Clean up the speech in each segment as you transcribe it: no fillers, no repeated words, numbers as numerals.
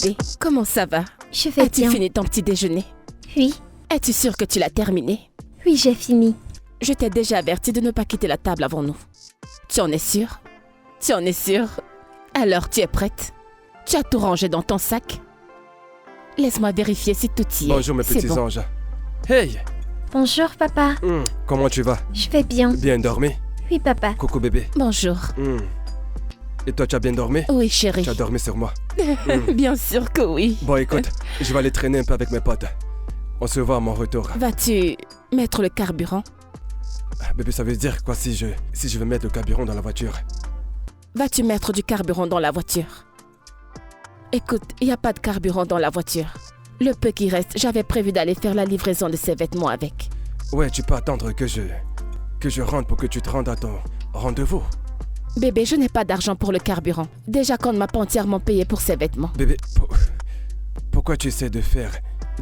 bébé, comment ça va? Je vais As-tu bien. fini ton petit déjeuner? Oui, Es-tu sûre que tu l'as terminé? oui, j'ai fini. Je t'ai déjà averti de ne pas quitter la table avant nous. Tu en es sûre? Tu en es sûre? Alors tu es prête? Tu as tout rangé dans ton sac? Laisse-moi vérifier si tout y est. Bonjour mes C'est petits bon. anges. Hey, Bonjour, papa. comment tu vas? Je vais bien. Bien dormi? Oui, papa. Coucou bébé. Bonjour. Et toi, tu as bien dormi? Oui, chérie. Tu as dormi sur moi. Bien sûr que oui. Bon, écoute, je vais aller traîner un peu avec mes potes. On se voit à mon retour. Vas-tu mettre le carburant? Bébé, ça veut dire quoi si je veux mettre le carburant dans la voiture? Vas-tu mettre du carburant dans la voiture? Écoute, il n'y a pas de carburant dans la voiture. Le peu qui reste, j'avais prévu d'aller faire la livraison de ces vêtements avec. Ouais, tu peux attendre que je rentre pour que tu te rendes à ton rendez-vous. Bébé, je n'ai pas d'argent pour le carburant. Déjà qu'on ne m'a pas entièrement payé pour ces vêtements. Bébé, pourquoi tu essaies de faire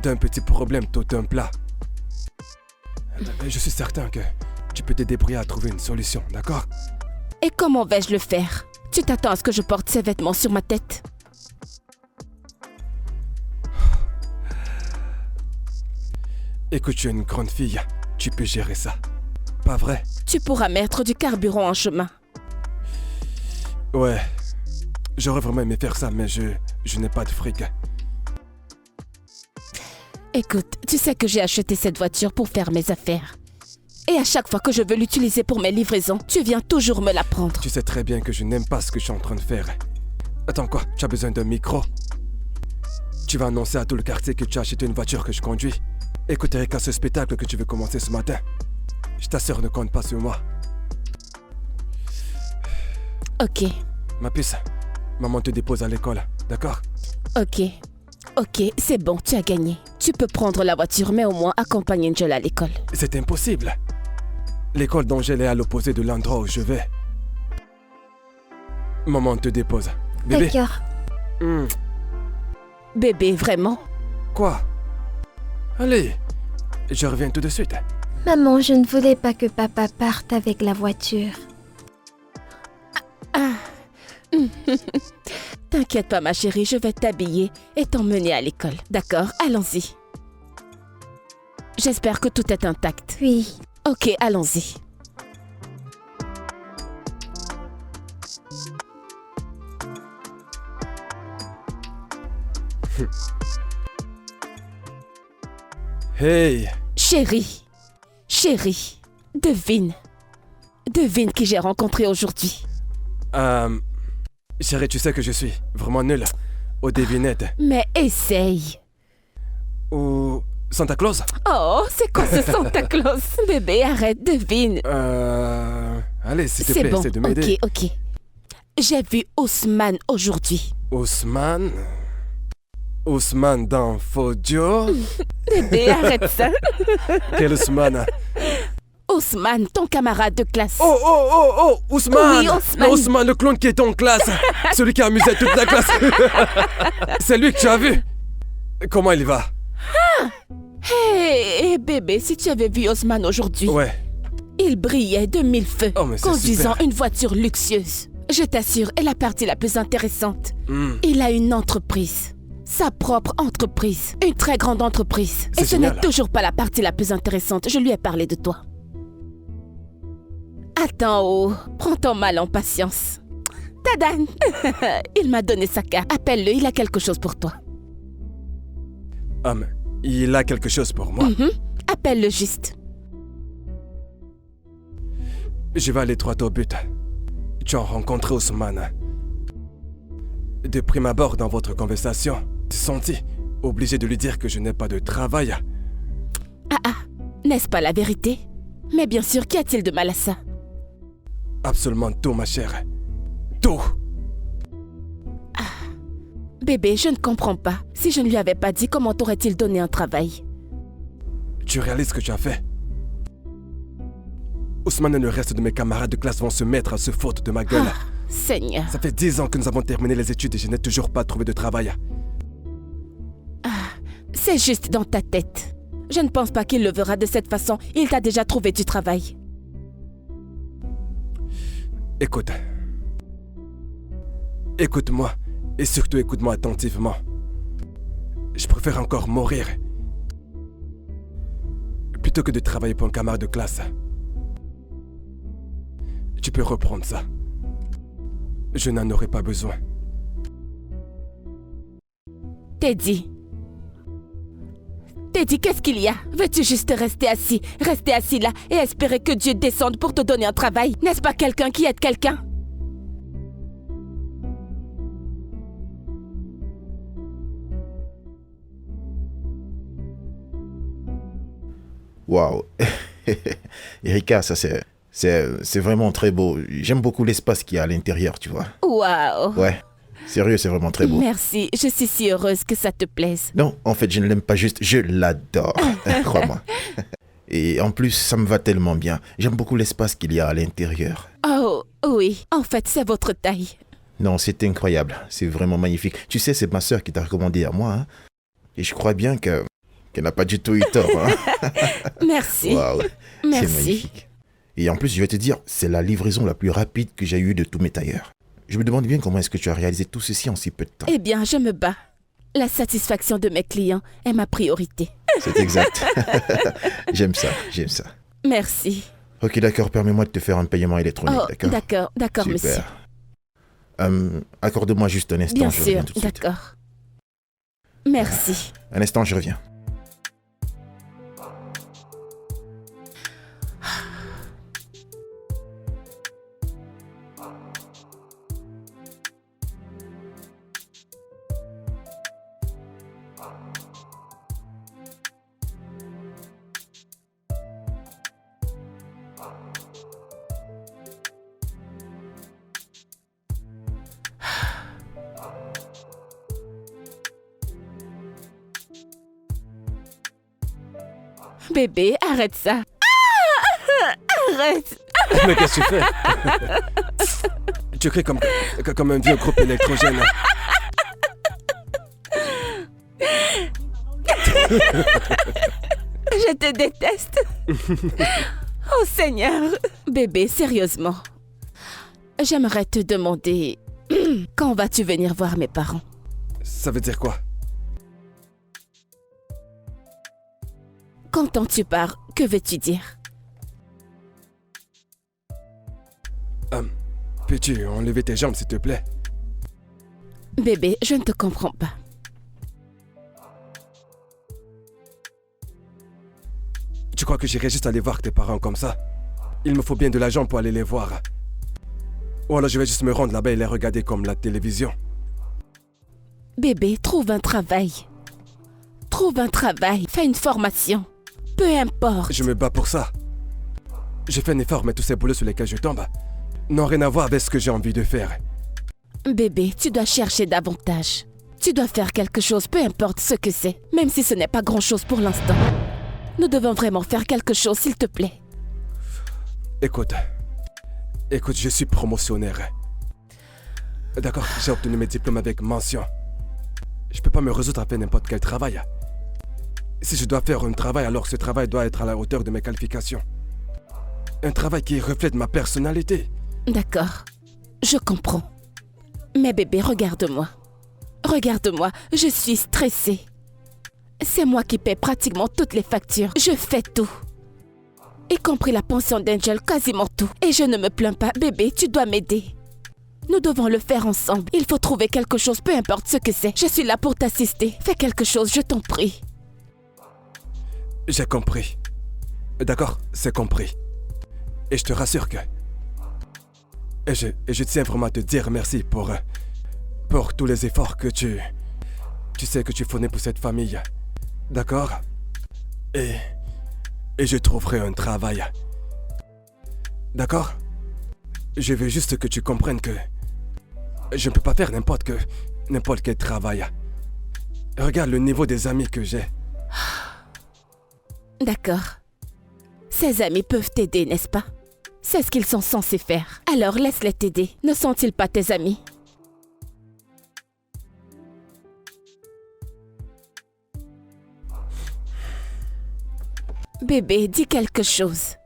d'un petit problème tout un plat? Je suis certain que tu peux te débrouiller à trouver une solution, d'accord? Et comment vais-je le faire? Tu t'attends à ce que je porte ces vêtements sur ma tête? Écoute, tu es une grande fille, tu peux gérer ça. Pas vrai? Tu pourras mettre du carburant en chemin. Ouais, j'aurais vraiment aimé faire ça, mais je n'ai pas de fric. Écoute, tu sais que j'ai acheté cette voiture pour faire mes affaires. Et à chaque fois que je veux l'utiliser pour mes livraisons, tu viens toujours me la prendre. Tu sais très bien que je n'aime pas ce que je suis en train de faire. Attends quoi, tu as besoin d'un micro? Tu vas annoncer à tout le quartier que tu as acheté une voiture que je conduis. Écoute Erika, ce spectacle que tu veux commencer ce matin, je t'assure, ne compte pas sur moi. Ok, Ma puce, maman te dépose à l'école, d'accord? ok. Ok, c'est bon, tu as gagné. Tu peux prendre la voiture, mais au moins accompagne Angel à l'école. C'est impossible. L'école d'Angèle est à l'opposé de l'endroit où je vais. Maman te dépose. Bébé. D'accord. Bébé, vraiment? Quoi? Allez, je reviens tout de suite. Maman, je ne voulais pas que papa parte avec la voiture. T'inquiète pas, ma chérie, je vais t'habiller et t'emmener à l'école. D'accord, allons-y. J'espère que tout est intact. Oui. Ok, allons-y. Hey, Chérie, chérie, devine. Devine qui j'ai rencontré aujourd'hui. chérie, tu sais que je suis vraiment nul aux devinettes. Mais essaye. Ou Santa Claus? Oh, c'est quoi ce Santa Claus? Bébé, arrête, devine. Allez, s'il te C'est plaît, bon, essaie de m'aider. ok. J'ai vu Ousmane aujourd'hui. Ousmane? Ousmane dans Fodio? Bébé, arrête ça. Quel Ousmane? Ousmane, ton camarade de classe. Oh, Ousmane! Oui, Ousmane. Non, Ousmane, le clown qui est en classe! Celui qui a amusé toute la classe! C'est lui que tu as vu! Comment il va? Hé, bébé, si tu avais vu Ousmane aujourd'hui, Ouais. il brillait de mille feux, Oh, mais c'est conduisant super. une voiture luxueuse. Je t'assure, est la partie la plus intéressante. Hmm. Il a une entreprise. Sa propre entreprise. Une très grande entreprise. C'est Et ce n'est génial. toujours pas la partie la plus intéressante. Je lui ai parlé de toi. Attends, oh, prends ton mal en patience. Tadan! Il m'a donné sa carte. Appelle-le, il a quelque chose pour toi. Il a quelque chose pour moi. Appelle-le juste. Je vais aller droit au but. Tu as rencontré Ousmane. De prime abord dans votre conversation, tu t'es senti obligé de lui dire que je n'ai pas de travail. N'est-ce pas la vérité? Mais bien sûr, qu'y a-t-il de mal à ça? Absolument tout, ma chère. Tout. Bébé, je ne comprends pas. Si je ne lui avais pas dit, comment t'aurait-il donné un travail? Tu réalises ce que tu as fait? Ousmane et le reste de mes camarades de classe vont se mettre à se foutre de ma gueule. Seigneur. Ça fait 10 ans que nous avons terminé les études et je n'ai toujours pas trouvé de travail. C'est juste dans ta tête. Je ne pense pas qu'il le verra de cette façon. Il t'a déjà trouvé du travail. Écoute. Écoute-moi. Et surtout écoute-moi attentivement. Je préfère encore mourir plutôt que de travailler pour un camarade de classe. Tu peux reprendre ça. Je n'en aurai pas besoin. Teddy. Teddy, qu'est-ce qu'il y a? Veux-tu juste rester assis là et espérer que Dieu descende pour te donner un travail? N'est-ce pas quelqu'un qui aide quelqu'un? Waouh. Erika, ça c'est vraiment très beau. J'aime beaucoup l'espace qu'il y a à l'intérieur, tu vois. Waouh. Ouais. Sérieux, c'est vraiment très beau. Merci, je suis si heureuse que ça te plaise. Non, en fait, je ne l'aime pas juste, je l'adore. Crois-moi. Et en plus, ça me va tellement bien. J'aime beaucoup l'espace qu'il y a à l'intérieur. Oh, oui, en fait, c'est votre taille. Non, c'est incroyable. C'est vraiment magnifique. Tu sais, c'est ma sœur qui t'a recommandé à moi. Hein? Et je crois bien qu'elle n'a pas du tout eu tort. Hein? Merci. Waouh. C'est Merci. magnifique. Et en plus, je vais te dire, c'est la livraison la plus rapide que j'ai eue de tous mes tailleurs. Je me demande bien comment est-ce que tu as réalisé tout ceci en si peu de temps. Eh bien, je me bats. La satisfaction de mes clients est ma priorité. C'est exact. J'aime ça, j'aime ça. Merci. Ok, d'accord, permets-moi de te faire un paiement électronique, Oh, d'accord, monsieur. Super. Accorde-moi juste un instant, Bien je reviens sûr, tout de suite. d'accord. Merci. Un instant, je reviens. Bébé, arrête ça. Ah, arrête. Mais qu'est-ce que tu fais? Tu cries comme un vieux groupe électrogène. Je te déteste. Oh Seigneur. Bébé, sérieusement. J'aimerais te demander... Quand vas-tu venir voir mes parents? Ça veut dire quoi? Quand tu pars, que veux-tu dire? Peux-tu enlever tes jambes, s'il te plaît? Bébé, je ne te comprends pas. Tu crois que j'irai juste aller voir tes parents comme ça? Il me faut bien de l'argent pour aller les voir. Ou alors je vais juste me rendre là-bas et les regarder comme la télévision. Bébé, trouve un travail. Trouve un travail, fais une formation. Peu importe. Je me bats pour ça. J'ai fait un effort, mais tous ces boulots sur lesquels je tombe n'ont rien à voir avec ce que j'ai envie de faire. Bébé, tu dois chercher davantage. Tu dois faire quelque chose, peu importe ce que c'est, même si ce n'est pas grand-chose pour l'instant. Nous devons vraiment faire quelque chose, s'il te plaît. Écoute, je suis promotionnaire. D'accord, j'ai obtenu mes diplômes avec mention. Je peux pas me résoudre à faire n'importe quel travail. Si je dois faire un travail, alors ce travail doit être à la hauteur de mes qualifications. Un travail qui reflète ma personnalité. D'accord, je comprends. Mais bébé, regarde-moi. Regarde-moi, je suis stressée. C'est moi qui paie pratiquement toutes les factures. Je fais tout. Y compris la pension d'Angel, quasiment tout. Et je ne me plains pas. Bébé, tu dois m'aider. Nous devons le faire ensemble. Il faut trouver quelque chose, peu importe ce que c'est. Je suis là pour t'assister. Fais quelque chose, je t'en prie. J'ai compris. D'accord, c'est compris. Et je te rassure que... Et je tiens vraiment à te dire merci pour tous les efforts que tu sais que tu fournis pour cette famille. D'accord? Et je trouverai un travail. D'accord? Je veux juste que tu comprennes que je ne peux pas faire n'importe quel travail. Regarde le niveau des amis que j'ai. D'accord. Ces amis peuvent t'aider, n'est-ce pas? C'est ce qu'ils sont censés faire. Alors laisse-les t'aider. Ne sont-ils pas tes amis? Bébé, dis quelque chose.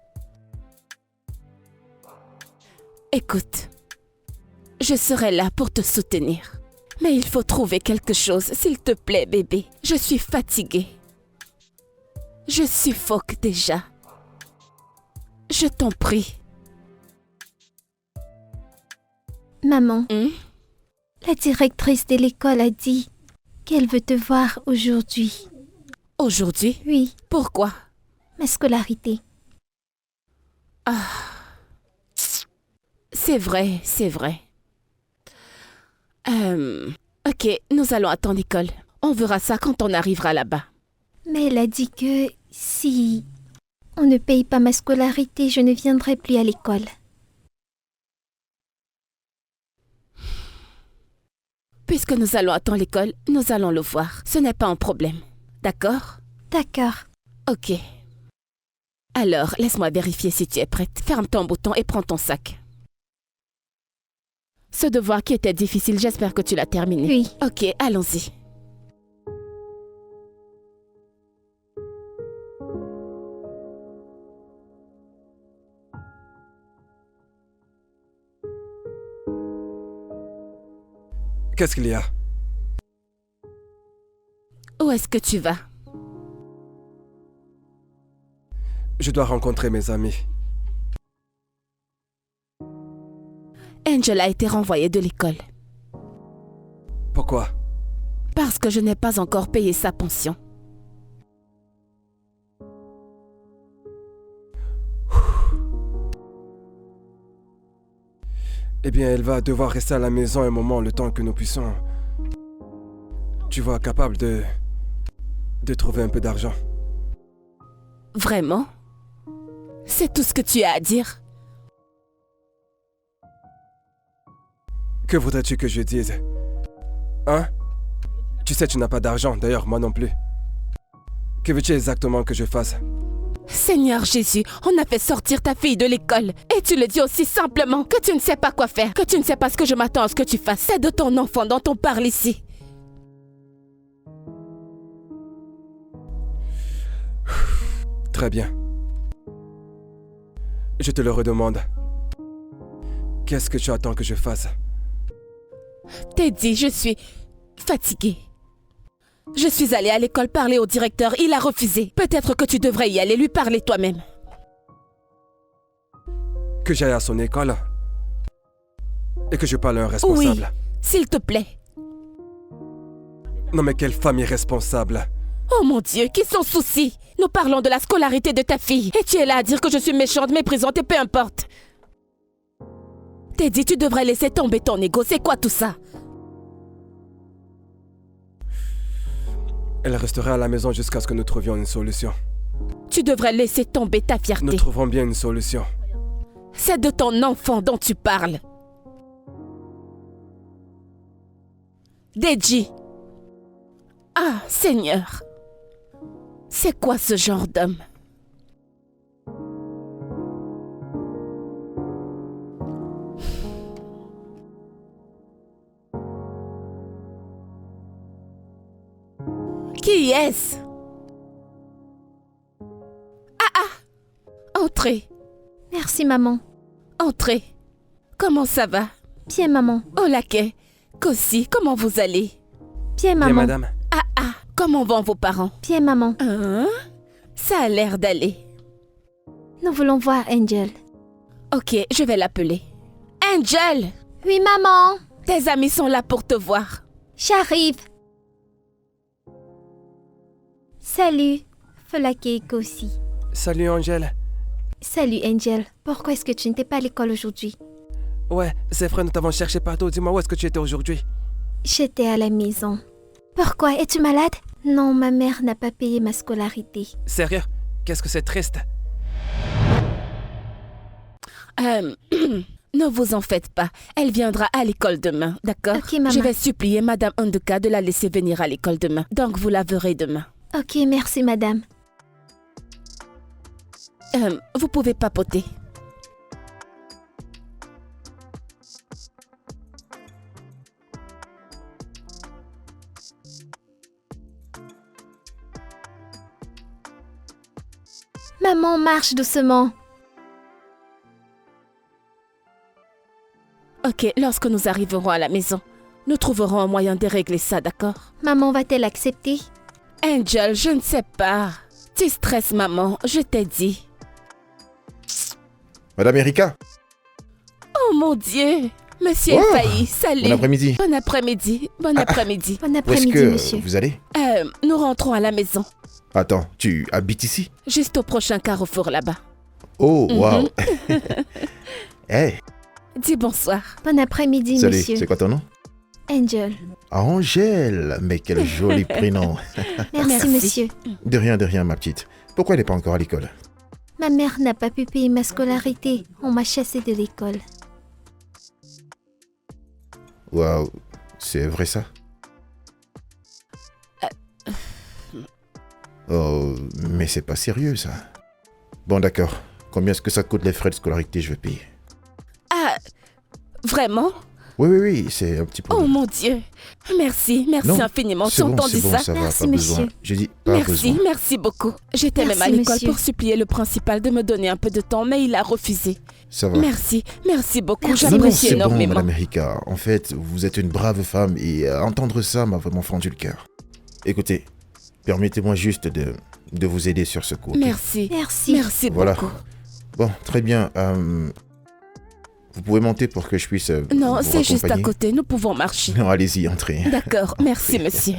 Écoute, je serai là pour te soutenir. Mais il faut trouver quelque chose, s'il te plaît, bébé. Je suis fatiguée. Je suffoque déjà. Je t'en prie. Maman, la directrice de l'école a dit qu'elle veut te voir aujourd'hui. Aujourd'hui? Oui, Pourquoi? ma scolarité. C'est vrai, c'est vrai. Ok, nous allons à ton école. On verra ça quand on arrivera là-bas. Mais elle a dit que si on ne paye pas ma scolarité, je ne viendrai plus à l'école. Puisque nous allons à ton école, nous allons le voir. Ce n'est pas un problème. D'accord? D'accord. Ok. Alors, laisse-moi vérifier si tu es prête. Ferme ton bouton et prends ton sac. Ce devoir qui était difficile, j'espère que tu l'as terminé. Oui. Ok, allons-y. Qu'est-ce qu'il y a? Où est-ce que tu vas? Je dois rencontrer mes amis. Angel a été renvoyée de l'école. Pourquoi? Parce que je n'ai pas encore payé sa pension. Eh bien, elle va devoir rester à la maison un moment, le temps que nous puissions... Tu vois, capable de trouver un peu d'argent. Vraiment? C'est tout ce que tu as à dire? Que voudrais-tu que je dise? Hein? Tu sais, tu n'as pas d'argent, d'ailleurs, moi non plus. Que veux-tu exactement que je fasse? Seigneur Jésus, on a fait sortir ta fille de l'école. Et tu le dis aussi simplement que tu ne sais pas quoi faire, que tu ne sais pas ce que je m'attends à ce que tu fasses. C'est de ton enfant dont on parle ici. Très bien. Je te le redemande. Qu'est-ce que tu attends que je fasse? Teddy, je suis fatiguée. Je suis allée à l'école parler au directeur, il a refusé. Peut-être que tu devrais y aller lui parler toi-même. Que j'aille à son école? Et que je parle à un responsable? Oui, s'il te plaît. Non mais quelle femme irresponsable! Oh mon Dieu, qui s'en soucie? Nous parlons de la scolarité de ta fille. Et tu es là à dire que je suis méchante, méprisante et peu importe. Teddy, tu devrais laisser tomber ton ego. C'est quoi tout ça? Elle restera à la maison jusqu'à ce que nous trouvions une solution. Tu devrais laisser tomber ta fierté. Nous trouverons bien une solution. C'est de ton enfant dont tu parles. Deji. Ah, Seigneur. C'est quoi ce genre d'homme? Qui est-ce? Entrez, Merci, maman. entrez. Comment ça va? Bien, maman. Olake, Kossi, comment vous allez? Bien, Bien, maman. madame. Comment vont vos parents? Bien, maman. Hein? Ça a l'air d'aller. Nous voulons voir Angel. Ok, je vais l'appeler. Angel! Oui, maman. Tes amis sont là pour te voir. J'arrive. Salut, Folake aussi. Salut Angèle. Salut, Angel. Pourquoi est-ce que tu n'étais pas à l'école aujourd'hui? Ouais, c'est vrai, nous t'avons cherché partout. Dis-moi où est-ce que tu étais aujourd'hui? J'étais à la maison. Pourquoi? Es-tu malade? Non, ma mère n'a pas payé ma scolarité. Sérieux? Qu'est-ce que c'est triste? Ne vous en faites pas. Elle viendra à l'école demain, d'accord? Ok, maman. Je vais supplier Madame Ondeka de la laisser venir à l'école demain. Donc vous la verrez demain. Ok, merci, madame. Vous pouvez papoter. Maman, marche doucement. Ok, lorsque nous arriverons à la maison, Nous trouverons un moyen de régler ça, d'accord? Maman va-t-elle accepter? Angel, je ne sais pas. Tu stresses, maman, je t'ai dit. Madame Erika. Oh mon Dieu! Monsieur Failli, salut. Bon après-midi. Bon après-midi. Bon après-midi. Bon Où est-ce après-midi, que monsieur. vous allez? Nous rentrons à la maison. Attends, tu habites ici? Juste au prochain carrefour là-bas. Oh, waouh. Hey, Dis bonsoir. Bon après-midi, salut, monsieur. c'est quoi ton nom? Angel. Angèle, mais quel joli prénom. Merci, Merci. monsieur. De rien, ma petite. Pourquoi elle n'est pas encore à l'école? Ma mère n'a pas pu payer ma scolarité. On m'a chassée de l'école. Waouh, c'est vrai ça? Oh, mais c'est pas sérieux ça. Bon d'accord, combien est-ce que ça coûte les frais de scolarité, je vais payer? Ah, vraiment? Oui, c'est un petit peu. Oh mon Dieu. Merci, merci Non, infiniment. Tu c'est as bon, entendu c'est bon, ça? ça va, Merci, pas besoin. monsieur. J'ai dit pas Merci, besoin. merci beaucoup. J'étais même à Merci, l'école monsieur. pour supplier le principal de me donner un peu de temps, mais il a refusé. Ça va. Merci, merci beaucoup. Merci. Non, non, J'apprécie c'est bon, énormément. Madame Erika. En fait, vous êtes une brave femme et entendre ça m'a vraiment fendu le cœur. Écoutez, permettez-moi juste de vous aider sur ce coup. ok? Merci. Merci. Merci Voilà. beaucoup. Bon, très bien. Vous pouvez monter pour que je puisse Non, vous c'est juste à raccompagner? côté. Nous pouvons marcher. Non, allez-y, entrez. D'accord. Merci, monsieur.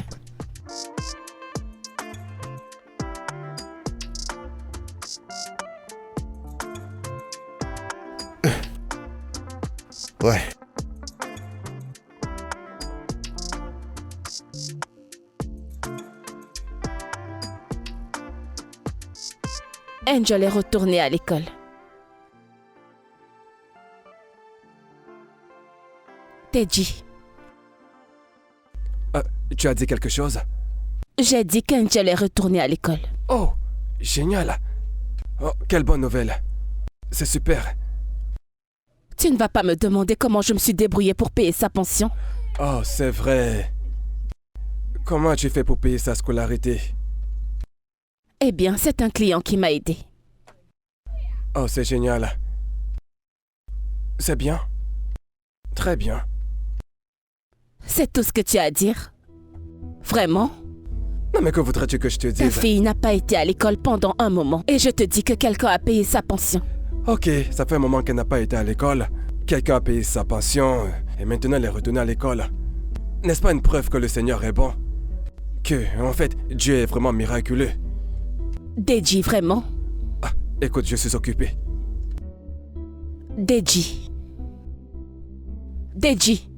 Ouais. Angel est retournée à l'école. Teji, Tu as dit quelque chose? j'ai dit qu'Angel est retournée à l'école. Oh, génial. Oh, quelle bonne nouvelle. C'est super. Tu ne vas pas me demander comment je me suis débrouillée pour payer sa pension? Oh, c'est vrai. Comment tu fais pour payer sa scolarité? Eh bien, c'est un client qui m'a aidé. Oh, c'est génial. C'est bien. Très bien. C'est tout ce que tu as à dire? Vraiment? Non, mais que voudrais-tu que je te Ta dise? fille n'a pas été à l'école pendant un moment et je te dis que quelqu'un a payé sa pension. Ok, ça fait un moment qu'elle n'a pas été à l'école. Quelqu'un a payé sa pension et maintenant elle est retournée à l'école. N'est-ce pas une preuve que le Seigneur est bon? Que, en fait, Dieu est vraiment miraculeux. Deji, vraiment? Ah, écoute, je suis occupé. Deji. Deji.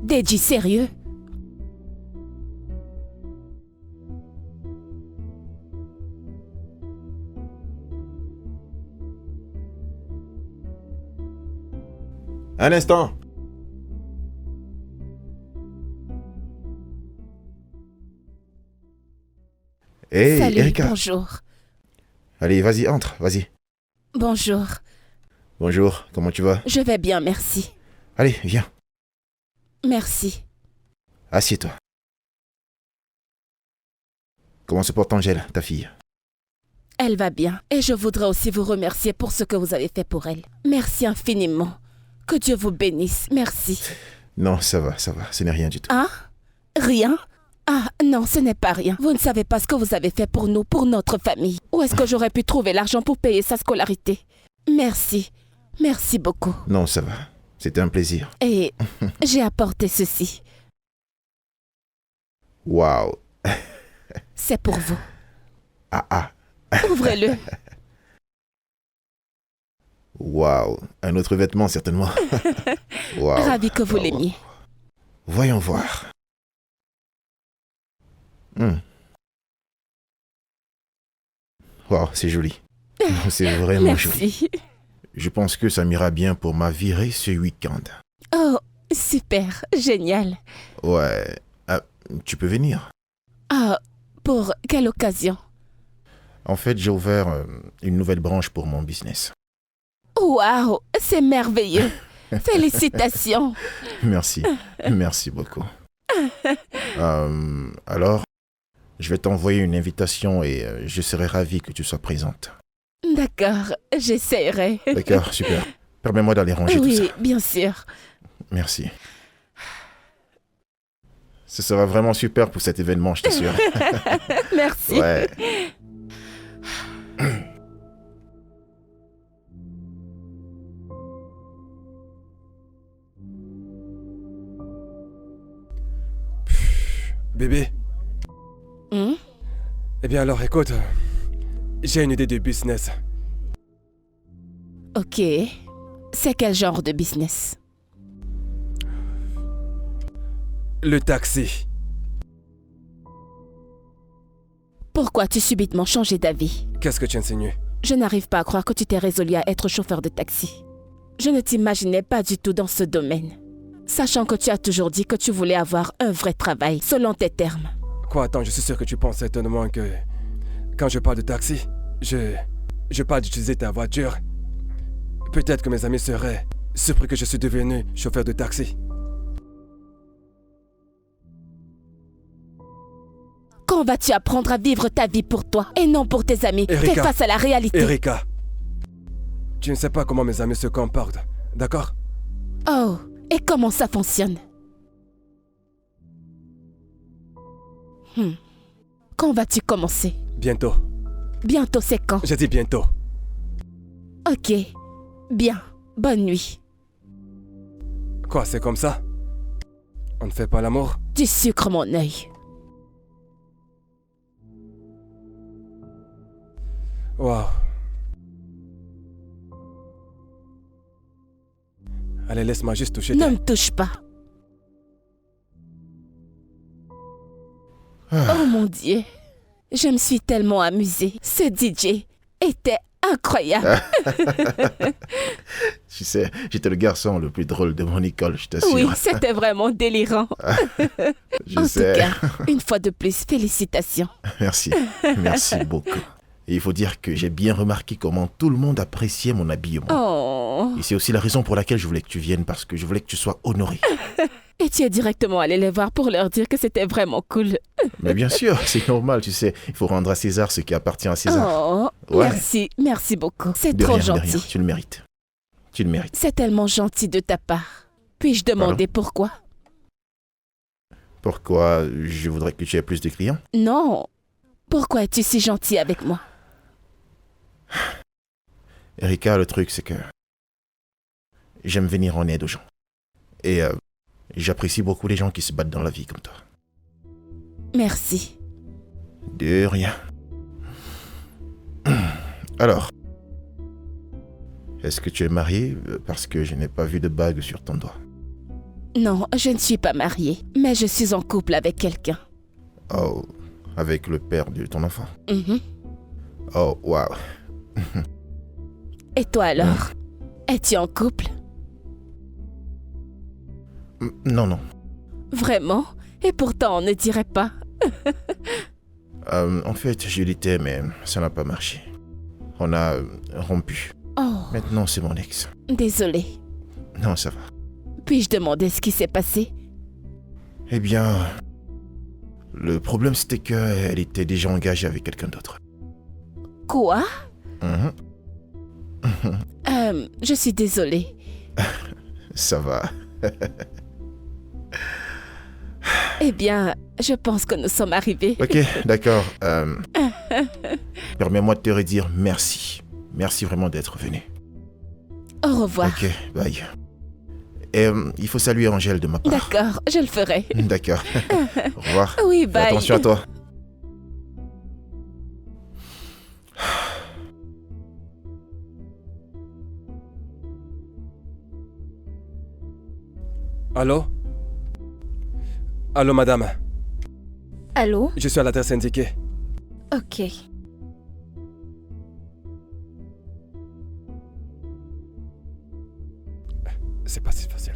Deji, sérieux? Un instant. Hey, Salut, Erika. bonjour. Allez, vas-y, entre, vas-y. Bonjour. Bonjour, comment tu vas? Je vais bien, merci. Allez, viens, Merci. assieds-toi. Comment se porte Angèle, ta fille? Elle va bien et je voudrais aussi vous remercier pour ce que vous avez fait pour elle. Merci infiniment. Que Dieu vous bénisse. Merci. Non, ça va, ce n'est rien du tout. Hein? Rien? Ah non, ce n'est pas rien. Vous ne savez pas ce que vous avez fait pour nous, pour notre famille. Où est-ce que j'aurais pu trouver l'argent pour payer sa scolarité? Merci. Merci beaucoup. Non, ça va, c'était un plaisir. Et j'ai apporté ceci. Waouh. C'est pour vous. Ah. Ouvrez-le. Waouh. Un autre vêtement, certainement. Waouh. Ravi que vous Waouh. l'aimiez. Voyons voir. Waouh, c'est joli. C'est vraiment joli. Merci. Je pense que ça m'ira bien pour ma virée ce week-end. Oh, super. Génial. Ouais. Ah, tu peux venir. Ah, pour quelle occasion? En fait, j'ai ouvert une nouvelle branche pour mon business. Waouh, c'est merveilleux. Félicitations. Merci. Merci beaucoup. Alors, je vais t'envoyer une invitation et je serai ravi que tu sois présente. D'accord, j'essaierai. D'accord, super. Permets-moi d'aller ranger tout ça. Oui, bien sûr. Merci. Ce sera vraiment super pour cet événement, je t'assure. Merci. Ouais. Bébé, Hmm? eh bien alors écoute, j'ai une idée de business. Ok. C'est quel genre de business? Le taxi. Pourquoi as-tu subitement changé d'avis? Qu'est-ce que tu insinues? Je n'arrive pas à croire que tu t'es résolu à être chauffeur de taxi. Je ne t'imaginais pas du tout dans ce domaine. Sachant que tu as toujours dit que tu voulais avoir un vrai travail, selon tes termes. Quoi, attends, je suis sûr que tu penses certainement que... Quand je parle de taxi, je parle d'utiliser ta voiture. Peut-être que mes amis seraient surpris que je suis devenu chauffeur de taxi. Quand vas-tu apprendre à vivre ta vie pour toi et non pour tes amis? Erika. Fais face à la réalité. Erika, tu ne sais pas comment mes amis se comportent, d'accord? Oh, et comment ça fonctionne? Quand vas-tu commencer? Bientôt. Bientôt, c'est quand? J'ai dit bientôt. Ok, bien. Bonne nuit. Quoi, c'est comme ça? On ne fait pas l'amour? Tu sucres mon œil. Waouh. Allez, laisse-moi juste toucher Ne tes... me touche pas. Ah. Oh mon Dieu. Je me suis tellement amusée. Ce DJ était incroyable. Tu sais, j'étais le garçon le plus drôle de mon école, je t'assure. Oui, c'était vraiment délirant. Je En sais. tout cas, une fois de plus, félicitations. Merci. Merci beaucoup. Et il faut dire que j'ai bien remarqué comment tout le monde appréciait mon habillement. Oh. Et c'est aussi la raison pour laquelle je voulais que tu viennes, parce que je voulais que tu sois honoré. Et tu es directement allé les voir pour leur dire que c'était vraiment cool. Mais bien sûr, c'est normal, tu sais. Il faut rendre à César ce qui appartient à César. Oh, Ouais. merci beaucoup. C'est De trop rien, de rien. gentil. Tu le mérites. Tu le mérites. C'est tellement gentil de ta part. Puis-je demander pourquoi? Pourquoi je voudrais que tu aies plus de clients? Non. Pourquoi es-tu si gentil avec moi? Erika, le truc, c'est que j'aime venir en aide aux gens. Et j'apprécie beaucoup les gens qui se battent dans la vie comme toi. Merci. De rien. Alors, est-ce que tu es marié? Parce que je n'ai pas vu de bague sur ton doigt. Non, je ne suis pas mariée, mais je suis en couple avec quelqu'un. Oh, avec le père de ton enfant. Mhm. Oh, waouh. Et toi alors? Es-tu en couple? Non, non. Vraiment? Et pourtant on ne dirait pas. En fait, je l'étais, mais ça n'a pas marché. On a rompu. Oh, Maintenant, c'est mon ex. désolée. Non, ça va. Puis-je demander ce qui s'est passé? Eh bien, le problème, c'était qu'elle était déjà engagée avec quelqu'un d'autre. Quoi? Mhm. Je suis désolée. Ça va. Eh bien, je pense que nous sommes arrivés. Ok, d'accord. Permets-moi de te redire merci. Merci vraiment d'être venu. Au revoir. Ok, bye. Et il faut saluer Angèle de ma part. D'accord, je le ferai. D'accord. Au revoir. Oui, Fais bye. attention à toi. Allô? Allô, madame. Allô? Je suis à l'adresse indiquée. Ok. C'est pas si facile.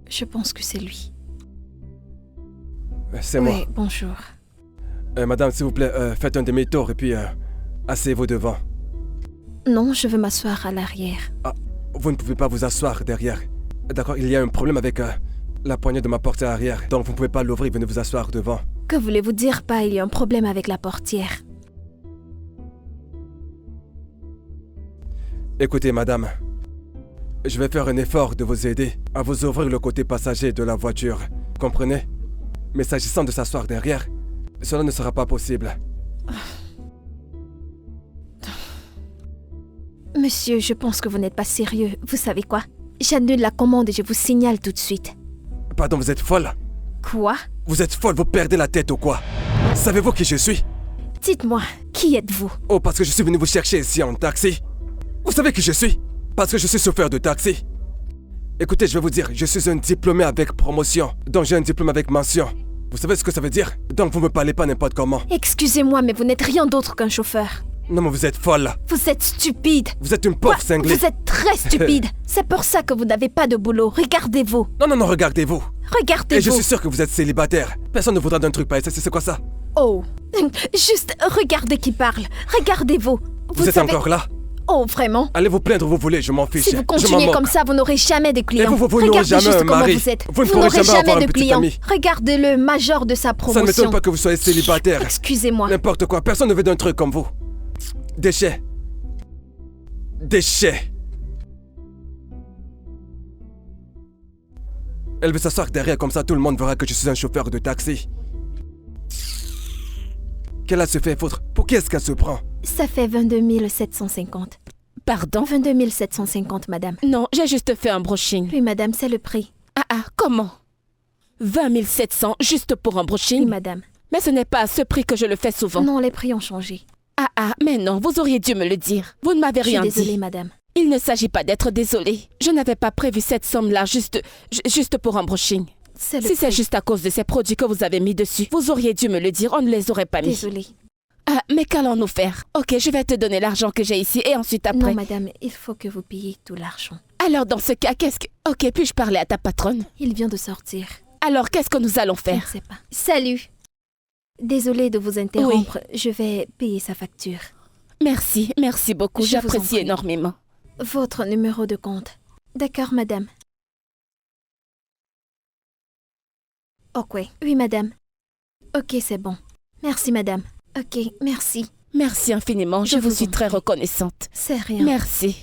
Je pense que c'est lui. C'est moi. Oui, bonjour. Madame, s'il vous plaît, faites un demi-tour et puis asseyez-vous devant. Non, je veux m'asseoir à l'arrière. Vous ne pouvez pas vous asseoir derrière. D'accord, il y a un problème avec la poignée de ma portière arrière. Donc vous ne pouvez pas l'ouvrir, venez vous asseoir devant. Que voulez-vous dire par il y a un problème avec la portière? Écoutez, madame. Je vais faire un effort de vous aider à vous ouvrir le côté passager de la voiture. comprenez? Mais s'agissant de s'asseoir derrière, cela ne sera pas possible. Monsieur, je pense que vous n'êtes pas sérieux. Vous savez quoi? J'annule la commande et je vous signale tout de suite. Pardon, vous êtes folle? Quoi? Vous êtes folle, vous perdez la tête ou quoi? Savez-vous qui je suis? Dites-moi, qui êtes-vous? Oh, parce que je suis venu vous chercher ici en taxi. Vous savez qui je suis? Parce que je suis chauffeur de taxi. Écoutez, je vais vous dire, je suis un diplômé avec promotion, donc j'ai un diplôme avec mention. Vous savez ce que ça veut dire? Donc vous me parlez pas n'importe comment. Excusez-moi, mais vous n'êtes rien d'autre qu'un chauffeur. Non mais vous êtes folle. Vous êtes stupide. Vous êtes une pauvre cinglée. Vous êtes très stupide. C'est pour ça que vous n'avez pas de boulot. Regardez-vous. Non, regardez-vous. Regardez-vous. Et je suis sûr que vous êtes célibataire. Personne ne voudra d'un truc pareil. C'est quoi ça? Oh. Juste regardez qui parle. Regardez-vous. Vous êtes encore là? Oh, vraiment? Allez vous plaindre où vous voulez, je m'en fiche. Si vous continuez comme ça, vous n'aurez jamais de clients. Et vous n'aurez Regardez jamais juste un comment mari. vous êtes. Vous ne pourrez n'aurez jamais avoir un de petit clients. ami. Regardez le major de sa promotion. Ça ne m'étonne pas que vous soyez célibataire. Excusez-moi. N'importe quoi, personne ne veut d'un truc comme vous. Déchets. Déchets. Elle veut s'asseoir derrière, comme ça tout le monde verra que je suis un chauffeur de taxi. Qu'elle a se fait foutre? Pour qui est-ce qu'elle se prend? Ça fait 22 750. Pardon? 22 750, madame. Non, j'ai juste fait un brushing. Oui, madame, c'est le prix. Comment? 20 700 juste pour un brushing? Oui, madame. Mais ce n'est pas à ce prix que je le fais souvent. Non, les prix ont changé. Mais non, vous auriez dû me le dire. Vous ne m'avez rien dit. Je suis désolée, madame. Il ne s'agit pas d'être désolée. Je n'avais pas prévu cette somme-là juste pour un brushing. Si c'est juste à cause de ces produits que vous avez mis dessus, vous auriez dû me le dire, on ne les aurait pas mis. Désolée. Mais qu'allons-nous faire? Ok, je vais te donner l'argent que j'ai ici et ensuite après... Non, madame, il faut que vous payiez tout l'argent. Alors dans ce cas, qu'est-ce que... Ok, puis-je parler à ta patronne? Il vient de sortir. Alors qu'est-ce que nous allons Je faire? ne sais pas. Salut. Désolée de vous interrompre, je vais payer sa facture. Merci beaucoup, Je vous en j'apprécie prie. énormément. Votre numéro de compte. D'accord, madame. Ok. Oui, madame. Ok, c'est bon. Merci, madame. Ok, merci. Merci infiniment, je vous suis très reconnaissante. C'est rien. Merci.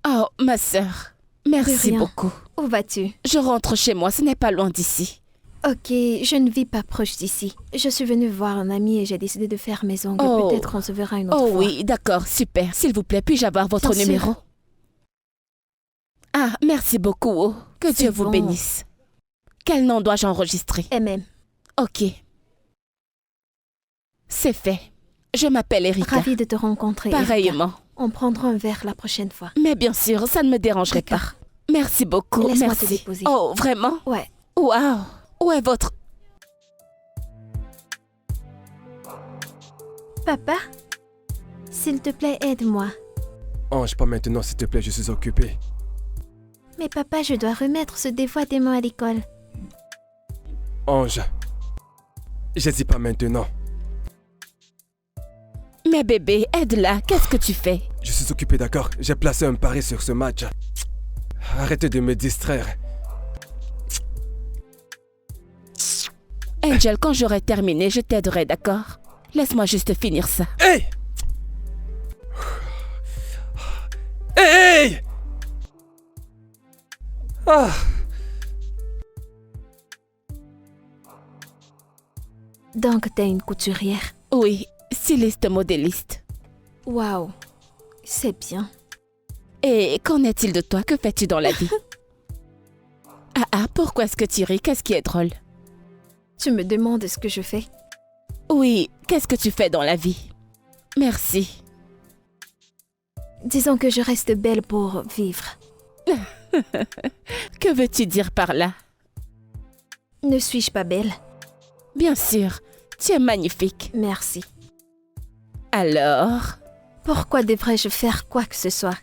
Oh, ma sœur, merci rien. beaucoup. Où vas-tu? Je rentre chez moi, ce n'est pas loin d'ici. Ok, je ne vis pas proche d'ici. Je suis venue voir un ami et j'ai décidé de faire mes ongles. Oh. Peut-être on se verra une autre Oh fois. oui, d'accord, super. S'il vous plaît, puis-je avoir votre Bien sûr. numéro? Merci beaucoup. Oh. Que C'est Dieu vous bon. bénisse. Quel nom dois-je enregistrer? MM. Ok. C'est fait. Je m'appelle Erika. Ravie de te rencontrer. Erika. Pareillement. On prendra un verre la prochaine fois. Mais bien sûr, ça ne me dérangerait pas. D'accord. Merci beaucoup. Laisse-moi Merci. te déposer. Oh, vraiment? Ouais. Waouh. Où est votre... Papa, s'il te plaît, aide-moi. Ange, pas maintenant, s'il te plaît, je suis occupé. Mais papa, je dois remettre ce devoir des mains à l'école. Ange, je dis pas maintenant. Mais bébé, aide-la. Qu'est-ce que tu fais? Je suis occupé, d'accord? J'ai placé un pari sur ce match. Arrêtez de me distraire. Angel, quand j'aurai terminé, je t'aiderai, d'accord? Laisse-moi juste finir ça. Hey! Hey! Ah! Donc, t'es une couturière. Oui, styliste modéliste. Waouh, c'est bien. Et qu'en est-il de toi? Que fais-tu dans la vie? Pourquoi est-ce que tu ris? Qu'est-ce qui est drôle? Tu me demandes ce que je fais? Oui, qu'est-ce que tu fais dans la vie? Merci. Disons que je reste belle pour vivre. Que veux-tu dire par là? Ne suis-je pas belle? Bien sûr, tu es magnifique. Merci. Alors? Pourquoi devrais-je faire quoi que ce soit?